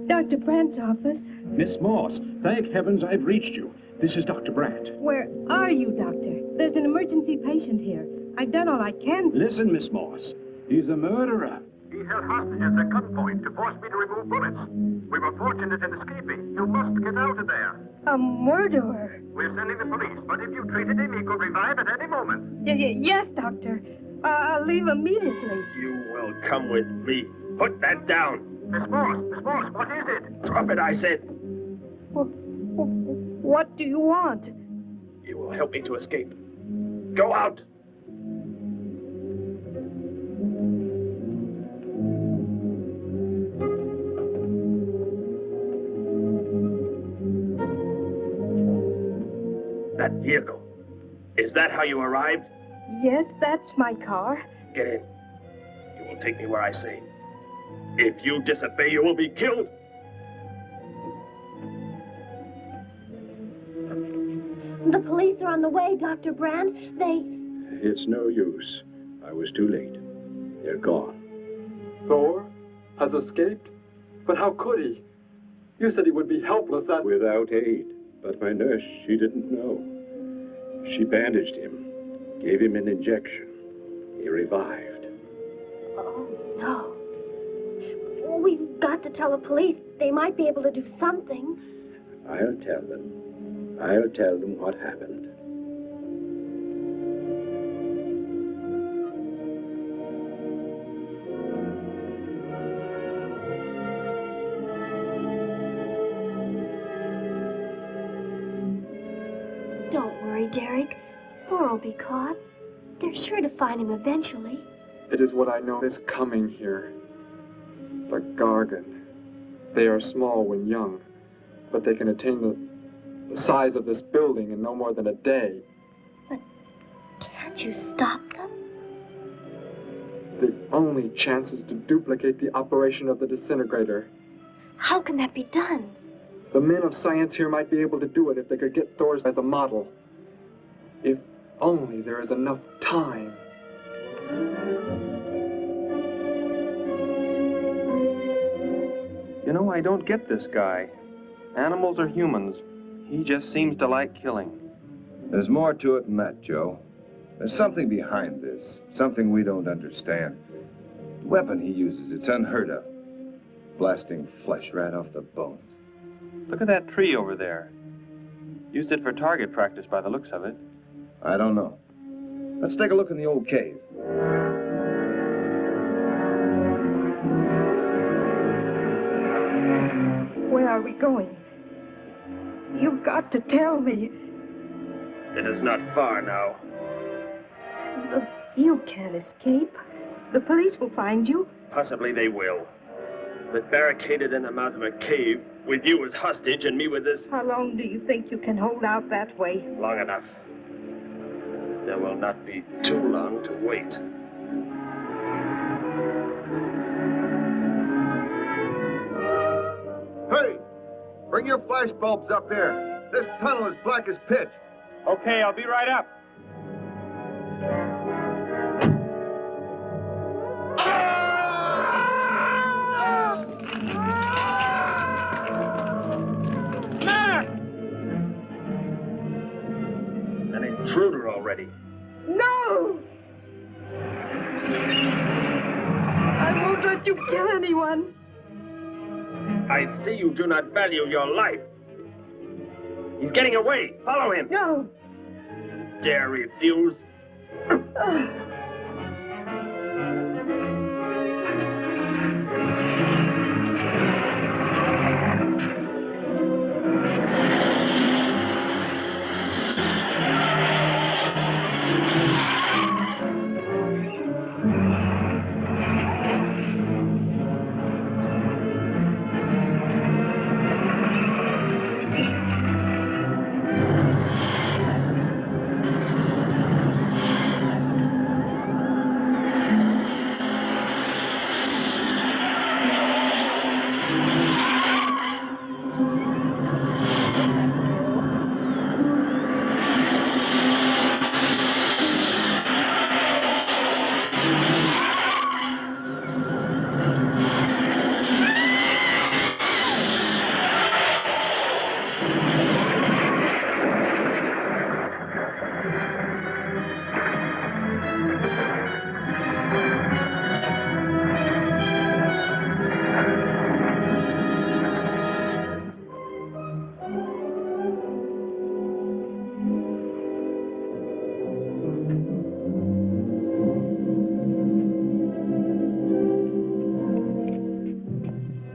Dr. Brandt's office. Miss Moss, thank heavens I've reached you. This is Dr. Brandt. Where are you, Doctor? There's an emergency patient here. I've done all I can. Listen, Miss Moss. He's a murderer. He held hostages at gunpoint to force me to remove bullets. We were fortunate in escaping. You must get out of there. A murderer? We're sending the police, but if you treated him, he could revive at any moment. Yes, Doctor. I'll leave immediately. You will come with me. Put that down. Miss Moss, what is it? Drop it, I said. What do you want? You will help me to escape. Go out. That vehicle. Is that how you arrived? Yes, that's my car. Get in. You will take me where I say. If you disobey, you will be killed. The police are on the way, Dr. Brandt. It's no use. I was too late. They're gone. Thor has escaped? But how could he? You said he would be helpless at... Without aid. But my nurse, she didn't know. She bandaged him, gave him an injection. He revived. Oh, no. We've got to tell the police. They might be able to do something. I'll tell them. I'll tell them what happened. Don't worry, Derek. Thor will be caught. They're sure to find him eventually. It is what I know is coming here. The Gargan. They are small when young, but they can attain the size of this building in no more than a day. But can't you stop them? The only chance is to duplicate the operation of the disintegrator. How can that be done? The men of science here might be able to do it if they could get Thor's as a model. If only there is enough time. You know, I don't get this guy. Animals or humans, he just seems to like killing. There's more to it than that, Joe. There's something behind this, something we don't understand. The weapon he uses, it's unheard of. Blasting flesh right off the bones. Look at that tree over there. Used it for target practice by the looks of it. I don't know. Let's take a look in the old cave. Where are we going? You've got to tell me. It is not far now. You can't escape. The police will find you. Possibly they will. But barricaded in the mouth of a cave, with you as hostage and me with this... How long do you think you can hold out that way? Long enough. There will not be too long to wait. Hey! Bring your flash bulbs up here. This tunnel is black as pitch. Okay, I'll be right up. An intruder already. No! I won't let you kill anyone. I see you do not value your life. He's getting away. Follow him. No. Dare refuse?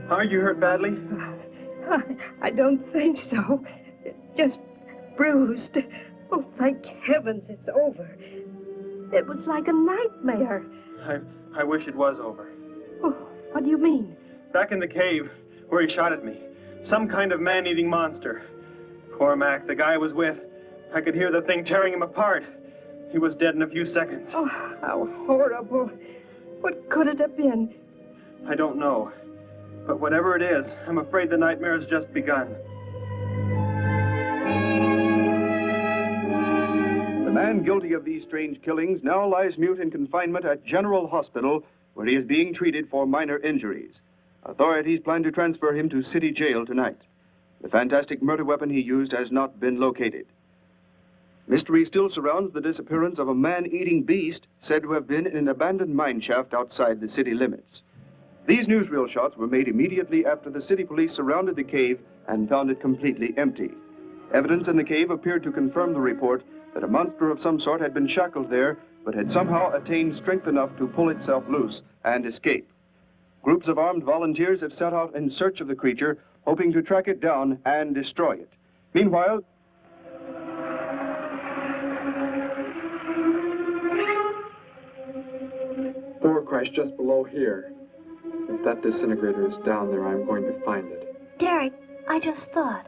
Are you hurt badly? I don't think so. Just bruised. Oh, thank heavens it's over. It was like a nightmare. I wish it was over. Oh, what do you mean? Back in the cave, where he shot at me. Some kind of man-eating monster. Poor Mac, the guy I was with. I could hear the thing tearing him apart. He was dead in a few seconds. Oh, how horrible. What could it have been? I don't know. But whatever it is, I'm afraid the nightmare has just begun. The man guilty of these strange killings now lies mute in confinement at General Hospital, where he is being treated for minor injuries. Authorities plan to transfer him to City Jail tonight. The fantastic murder weapon he used has not been located. Mystery still surrounds the disappearance of a man-eating beast said to have been in an abandoned mine shaft outside the city limits. These newsreel shots were made immediately after the city police surrounded the cave and found it completely empty. Evidence in the cave appeared to confirm the report that a monster of some sort had been shackled there, but had somehow attained strength enough to pull itself loose and escape. Groups of armed volunteers have set out in search of the creature, hoping to track it down and destroy it. Meanwhile, Thor crashed just below here. If that disintegrator is down there, I'm going to find it. Derek, I just thought.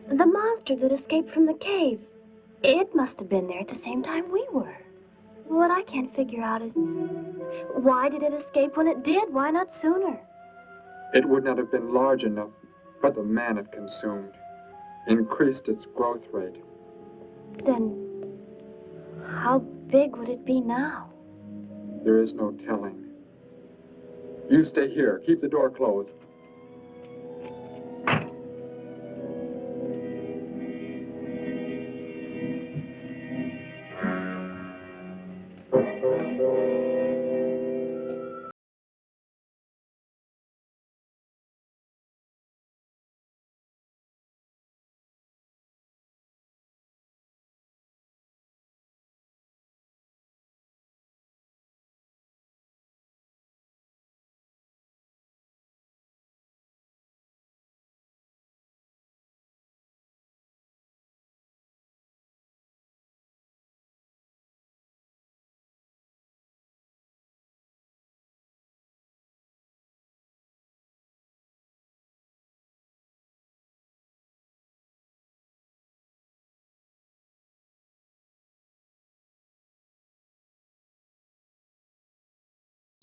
The monster that escaped from the cave. It must have been there at the same time we were. What I can't figure out is, why did it escape when it did? Why not sooner? It would not have been large enough, but the man it consumed increased its growth rate. Then, how big would it be now? There is no telling. You stay here. Keep the door closed.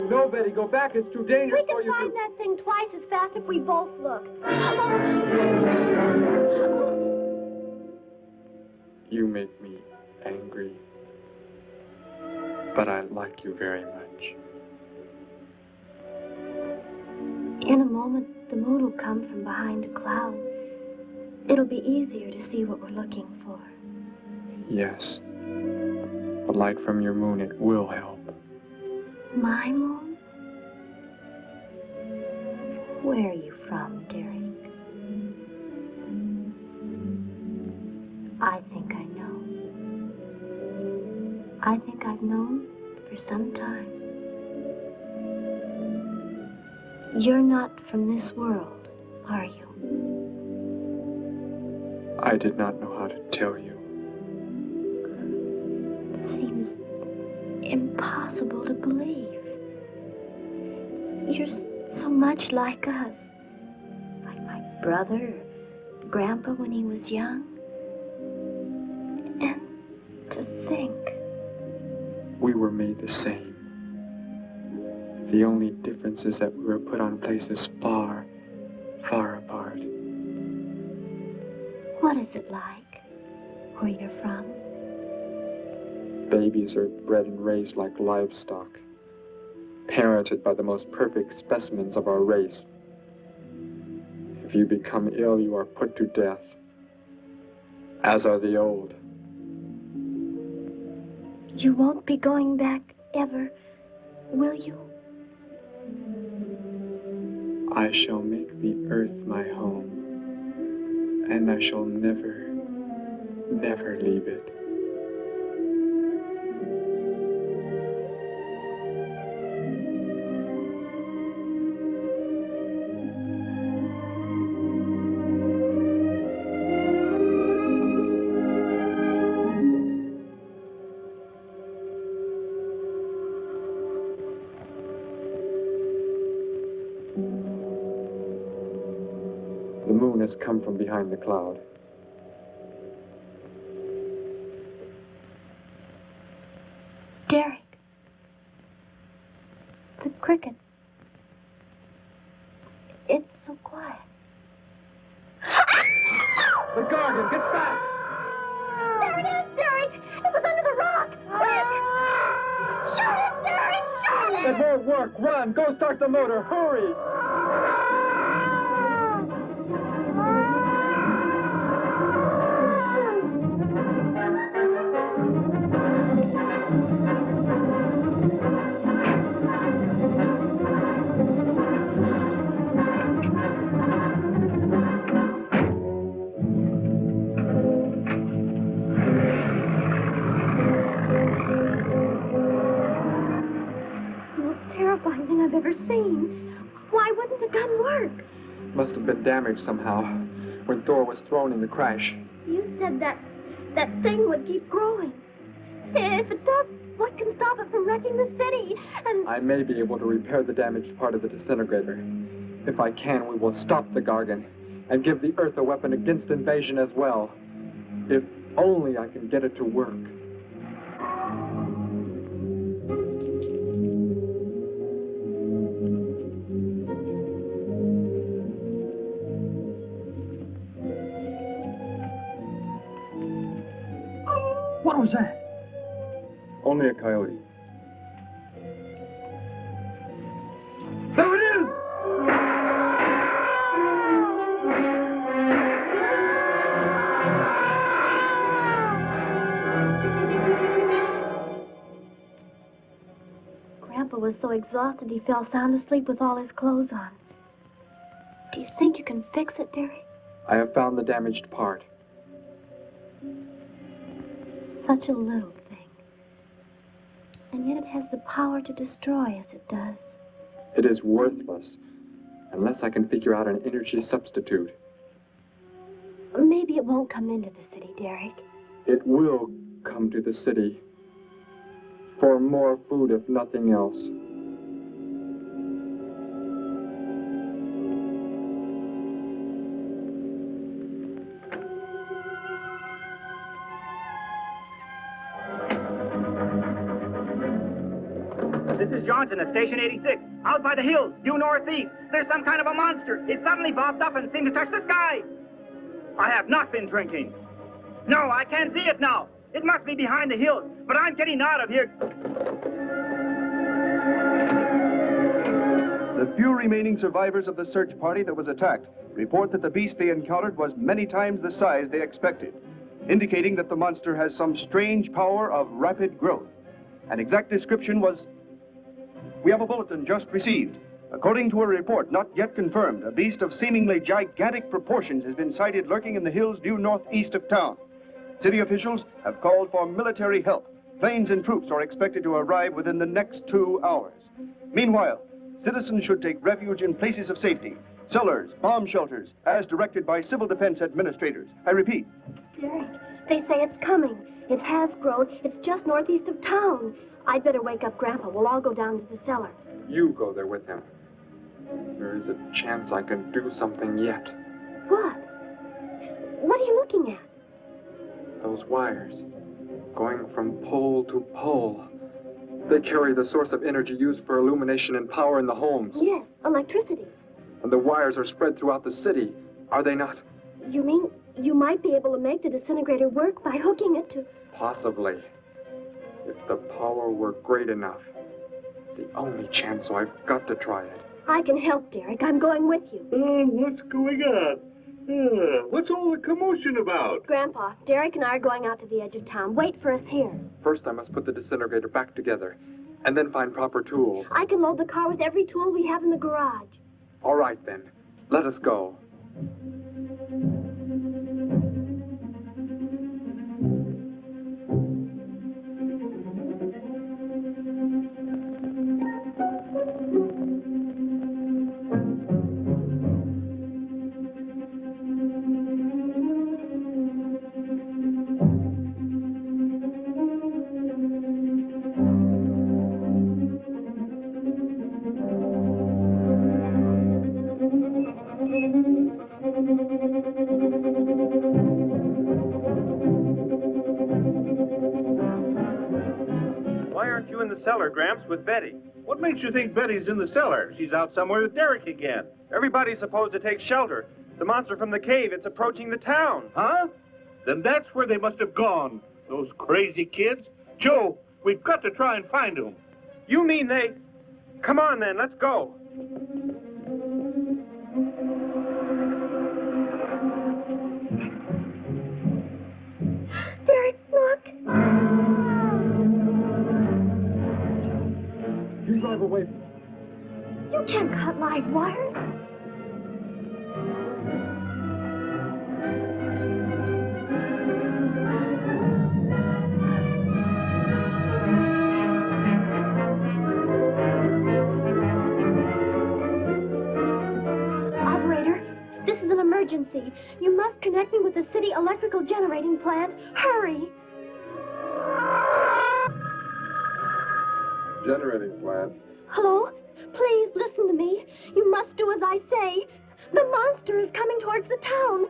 No, Betty, go back. It's too dangerous We for can you find to... that thing twice as fast if we both look. You make me angry, but I like you very much. In a moment, the moon will come from behind a cloud. It'll be easier to see what we're looking for. Yes. The light from your moon, it will help. My moon? Where are you from, Derek? I think I know. I think I've known for some time. You're not from this world, are you? I did not know how to tell you. It seems impossible to believe. You're so much like us. Like my brother, or Grandpa when he was young. And to think. We were made the same. The only difference is that we were put on places far, far apart. What is it like, where you're from? Babies are bred and raised like livestock, parented by the most perfect specimens of our race. If you become ill, you are put to death, as are the old. You won't be going back ever, will you? I shall make the earth my home, and I shall never, never leave it. The moon has come from behind the cloud. Derek. The cricket. It's so quiet. The garden, get back! There it is, Derek! It was under the rock! Quick! Shoot it, Derek! Shoot it! It won't work. Run! Go start the motor! Hurry! I've ever seen. Why wouldn't the gun work? Must have been damaged somehow when Thor was thrown in the crash. You said that thing would keep growing. If it does, what can stop it from wrecking the city? And I may be able to repair the damaged part of the disintegrator. If I can, we will stop the Gargan and give the Earth a weapon against invasion as well. If only I can get it to work. What was that? Only a coyote. There it is! Grandpa was so exhausted he fell sound asleep with all his clothes on. Do you think you can fix it, Derek? I have found the damaged part. Such a little thing. And yet it has the power to destroy as it does. It is worthless unless I can figure out an energy substitute. Maybe it won't come into the city, Derek. It will come to the city for more food, if nothing else. This is Johnson at Station 86. Out by the hills, due northeast. There's some kind of a monster. It suddenly bobbed up and seemed to touch the sky. I have not been drinking. No, I can't see it now. It must be behind the hills, but I'm getting out of here. The few remaining survivors of the search party that was attacked report that the beast they encountered was many times the size they expected, indicating that the monster has some strange power of rapid growth. An exact description was... We have a bulletin just received. According to a report not yet confirmed, a beast of seemingly gigantic proportions has been sighted lurking in the hills due northeast of town. City officials have called for military help. Planes and troops are expected to arrive within the next 2 hours. Meanwhile, citizens should take refuge in places of safety, cellars, bomb shelters, as directed by civil defense administrators. I repeat. Derek, they say it's coming. It has grown. It's just northeast of town. I'd better wake up Grandpa. We'll all go down to the cellar. You go there with him. There is a chance I can do something yet. What? What are you looking at? Those wires, going from pole to pole. They carry the source of energy used for illumination and power in the homes. Yes, electricity. And the wires are spread throughout the city, are they not? You mean you might be able to make the disintegrator work by hooking it to... Possibly. If the power were great enough. The only chance, so I've got to try it. I can help, Derek. I'm going with you. What's going on? What's all the commotion about? Grandpa, Derek and I are going out to the edge of town. Wait for us here. First, I must put the disintegrator back together, and then find proper tools. I can load the car with every tool we have in the garage. All right, then. Let us go. Cellar, Gramps, with Betty. What makes you think Betty's in the cellar? She's out somewhere with Derek again. Everybody's supposed to take shelter. The monster from the cave, it's approaching the town. Huh? Then that's where they must have gone. Those crazy kids. Joe, we've got to try and find them. You mean they... Come on, then, let's go. Derek, look. You drive away. You can't cut live wires. Operator, this is an emergency. You must connect me with the city electrical generating plant. Hurry! generating plant. Hello? Please listen to me. You must do as I say. The monster is coming towards the town.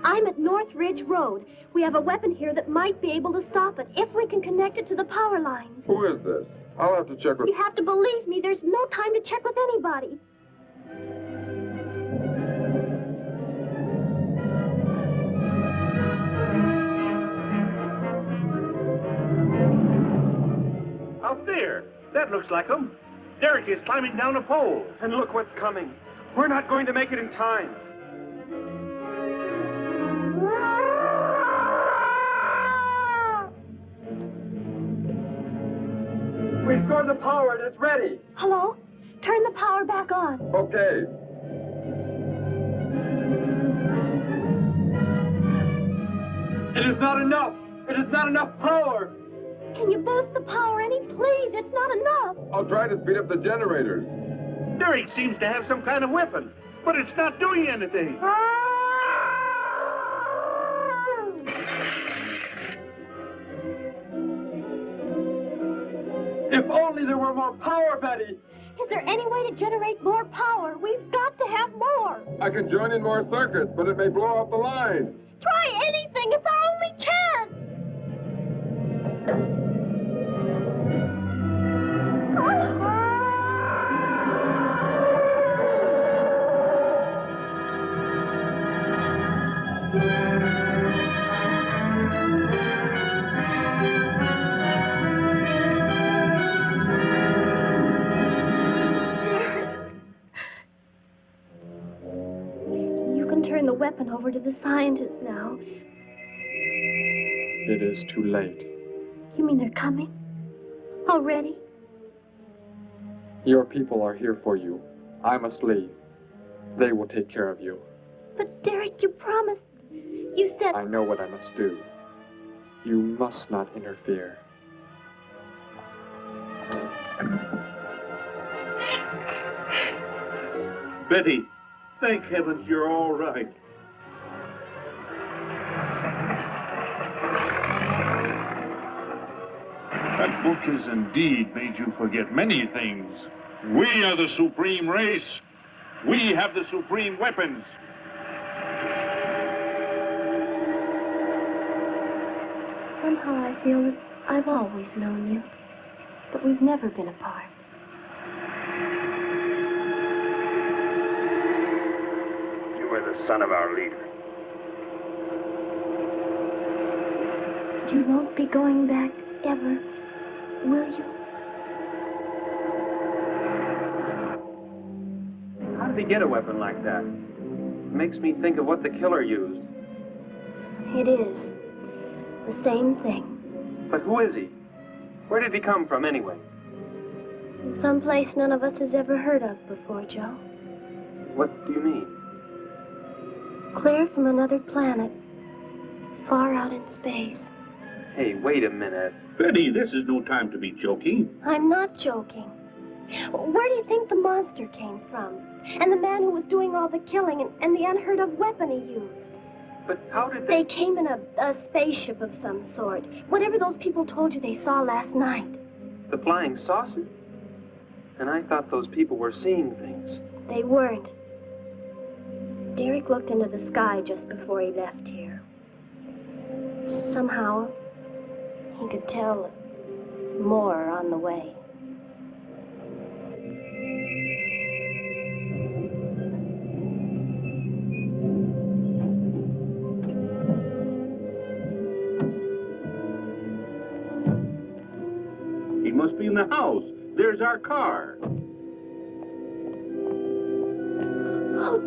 I'm at North Ridge Road. We have a weapon here that might be able to stop it if we can connect it to the power lines. Who is this? I'll have to check with... You have to believe me. There's no time to check with anybody. Out there. That looks like him. Derek is climbing down a pole. And look what's coming. We're not going to make it in time. Restore the power and it's ready. Hello? Turn the power back on. Okay. It is not enough. It is not enough power. Can you boost the power any, please? It's not enough. I'll try to speed up the generators. Derek seems to have some kind of weapon, but it's not doing anything. If only there were more power, Betty. Is there any way to generate more power? We've got to have more. I can join in more circuits, but it may blow off the line. Try anything. It's our only chance. Turn the weapon over to the scientists now. It is too late. You mean they're coming? Already? Your people are here for you. I must leave. They will take care of you. But Derek, you promised. You said... I know what I must do. You must not interfere. Betty, thank heavens you're all right. That book has indeed made you forget many things. We are the supreme race. We have the supreme weapons. Somehow I feel that I've always known you, but we've never been apart. You are the son of our leader. You won't be going back ever, will you? How did he get a weapon like that? It makes me think of what the killer used. It is. The same thing. But who is he? Where did he come from, anyway? Someplace none of us has ever heard of before, Joe. What do you mean? Clear from another planet. Far out in space. Hey, wait a minute. Betty, this is no time to be joking. I'm not joking. Where do you think the monster came from? And the man who was doing all the killing and the unheard of weapon he used? But how did they... They came in a spaceship of some sort. Whatever those people told you they saw last night. The flying saucer? And I thought those people were seeing things. They weren't. Derek looked into the sky just before he left here. Somehow, he could tell more on the way. He must be in the house. There's our car. Oh,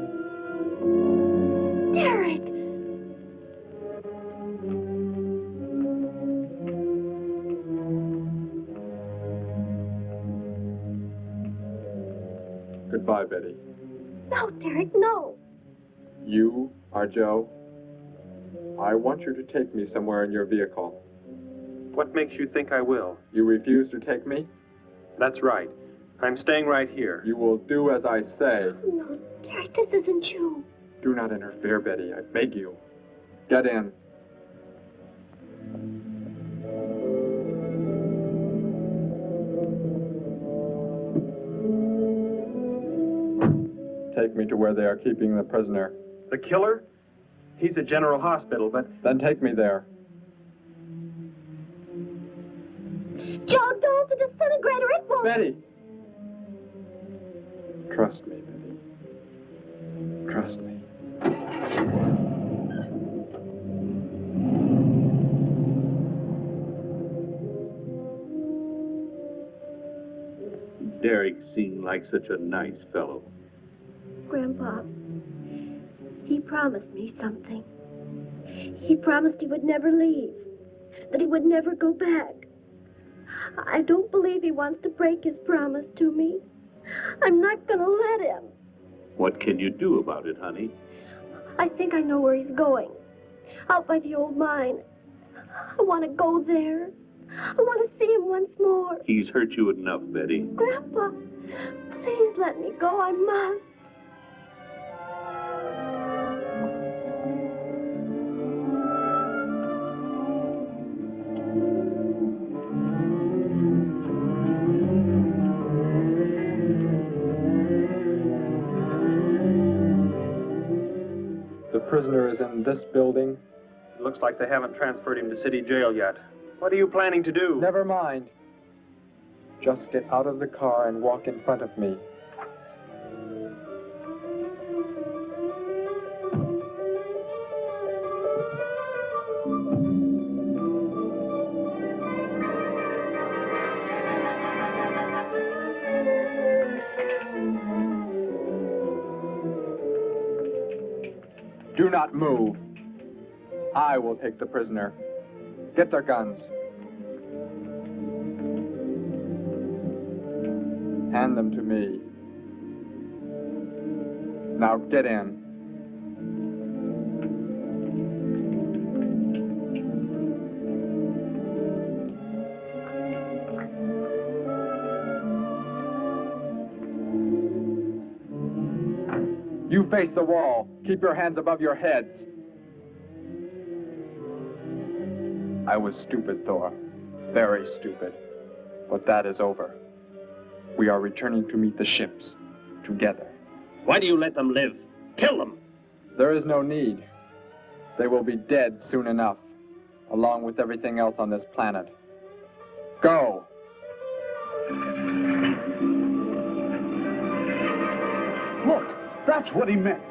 Derek! Goodbye, Betty. No, Derek, no. You are Joe. I want you to take me somewhere in your vehicle. What makes you think I will? You refuse to take me? That's right. I'm staying right here. You will do as I say. No, Derek, this isn't you. Do not interfere, Betty. I beg you. Get in. take me to where they are keeping the prisoner. The killer? He's at General Hospital, but... Then take me there. Joe, don't! The disintegrator, it won't... Betty! Trust me, Betty. Trust me. Derek seemed like such a nice fellow. Grandpa, he promised me something. He promised he would never leave, that he would never go back. I don't believe he wants to break his promise to me. I'm not going to let him. What can you do about it, honey? I think I know where he's going. Out by the old mine. I want to go there. I want to see him once more. He's hurt you enough, Betty. Grandpa, please let me go. I must. The prisoner is in this building. It looks like they haven't transferred him to city jail yet. What are you planning to do? Never mind. Just get out of the car and walk in front of me. Do not move. I will take the prisoner. Get their guns. Hand them to me. Now get in. You face the wall. Keep your hands above your heads. I was stupid, Thor. Very stupid. But that is over. We are returning to meet the ships. Together. Why do you let them live? Kill them! There is no need. They will be dead soon enough, along with everything else on this planet. Go! Look, that's what he meant.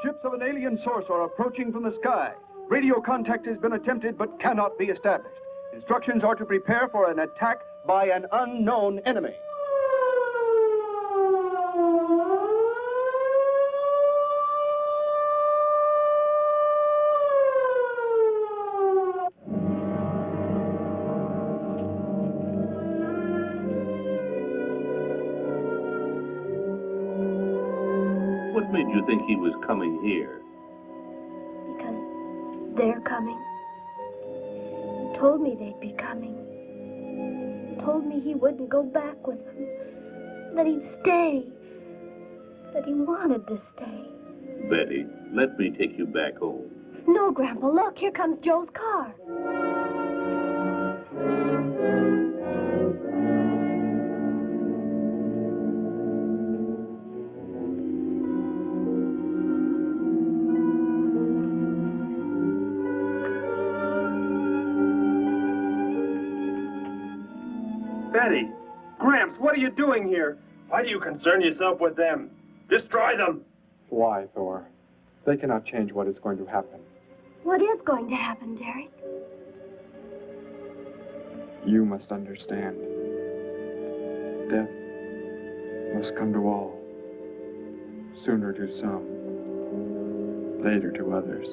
Ships of an alien source are approaching from the sky. Radio contact has been attempted but cannot be established. Instructions are to prepare for an attack by an unknown enemy. What made you think he was coming here? Because they're coming. Told me they'd be coming. Told me he wouldn't go back with them. That he'd stay. That he wanted to stay. Betty, let me take you back home. No, Grandpa, look, here comes Joe's car. Betty! Gramps, what are you doing here? Why do you concern yourself with them? Destroy them! Why, Thor? They cannot change what is going to happen. What is going to happen, Derek? You must understand. Death must come to all. Sooner to some, later to others.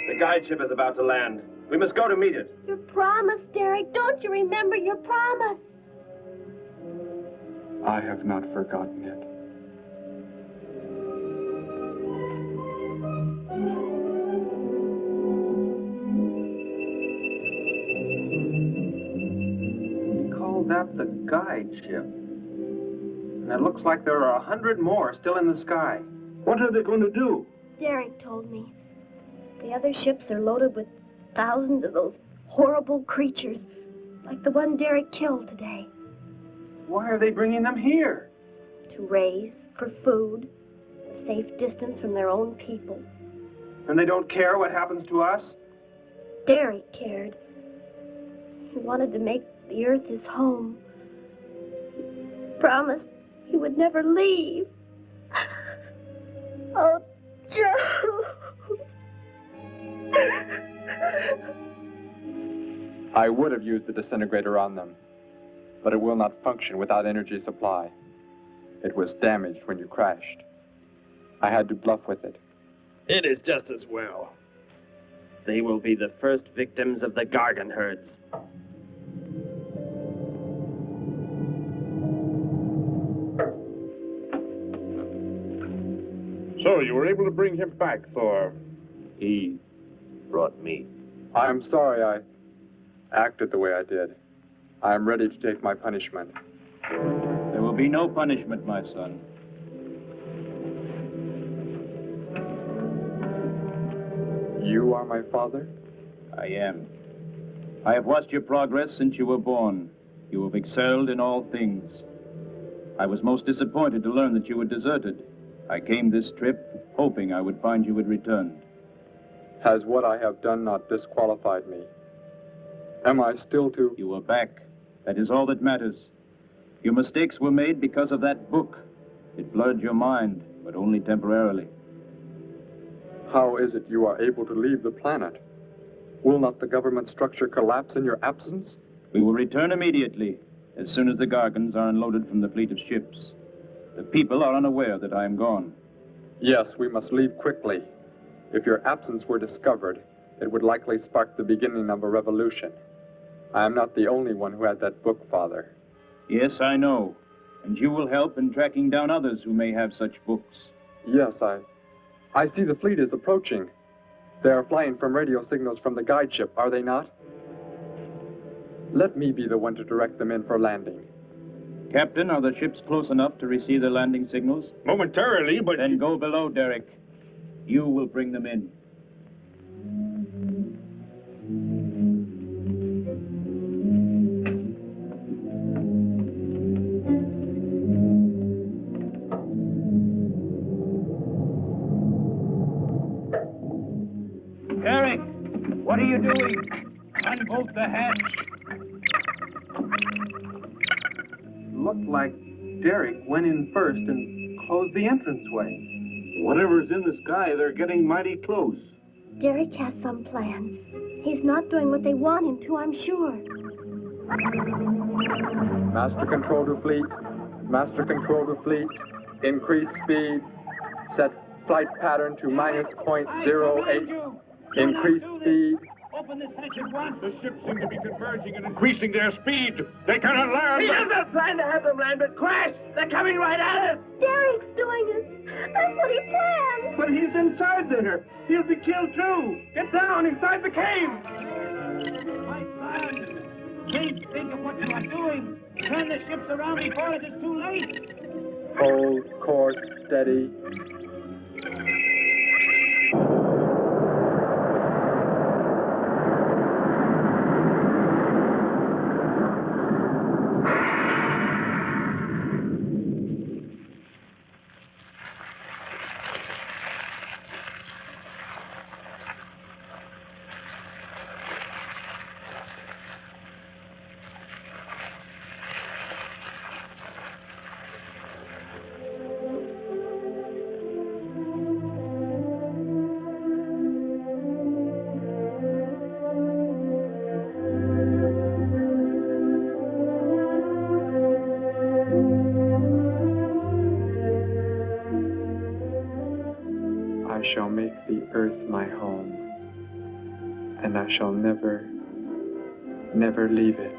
The guide ship is about to land. We must go to meet it. Your promise, Derek. Don't you remember your promise? I have not forgotten it. We call that the guide ship. And it looks like there are 100 more still in the sky. What are they going to do? Derek told me. The other ships are loaded with thousands of those horrible creatures, like the one Derek killed today. Why are they bringing them here? To raise for food, a safe distance from their own people. And they don't care what happens to us? Derek cared. He wanted to make the earth his home. He promised he would never leave. Oh, Joe. I would have used the disintegrator on them, but it will not function without energy supply. It was damaged when you crashed. I had to bluff with it. It is just as well. They will be the first victims of the Gargan herds. So, you were able to bring him back, Thor? He brought me. I'm sorry I acted the way I did. I am ready to take my punishment. There will be no punishment, my son. You are my father? I am. I have watched your progress since you were born. You have excelled in all things. I was most disappointed to learn that you had deserted. I came this trip hoping I would find you had returned. Has what I have done not disqualified me? Am I still to... You are back. That is all that matters. Your mistakes were made because of that book. It blurred your mind, but only temporarily. How is it you are able to leave the planet? Will not the government structure collapse in your absence? We will return immediately, as soon as the Gargans are unloaded from the fleet of ships. The people are unaware that I am gone. Yes, we must leave quickly. If your absence were discovered, it would likely spark the beginning of a revolution. I am not the only one who had that book, Father. Yes, I know. And you will help in tracking down others who may have such books. Yes, I see the fleet is approaching. They are flying from radio signals from the guide ship, are they not? Let me be the one to direct them in for landing. Captain, are the ships close enough to receive the landing signals? Momentarily, but... Then go below, Derek. You will bring them in. Derek, what are you doing? Unbolt the hatch. Looked like Derek went in first and closed the entranceway. Whatever's in the sky, they're getting mighty close. Derek has some plan. He's not doing what they want him to, I'm sure. Master control to fleet. Master control to fleet. Increase speed. Set flight pattern to -.08. Increase speed. Open this hatch at once. The ships seem to be converging and increasing their speed. They cannot land. He doesn't plan to have them land, but crash. They're coming right at us. Derek's doing it. That's what he planned. But he's inside there. He'll be killed too. Get down inside the cave. My son, think of what you are doing. Turn the ships around before it is too late. Hold course steady. I shall make the earth my home, and I shall never, never leave it.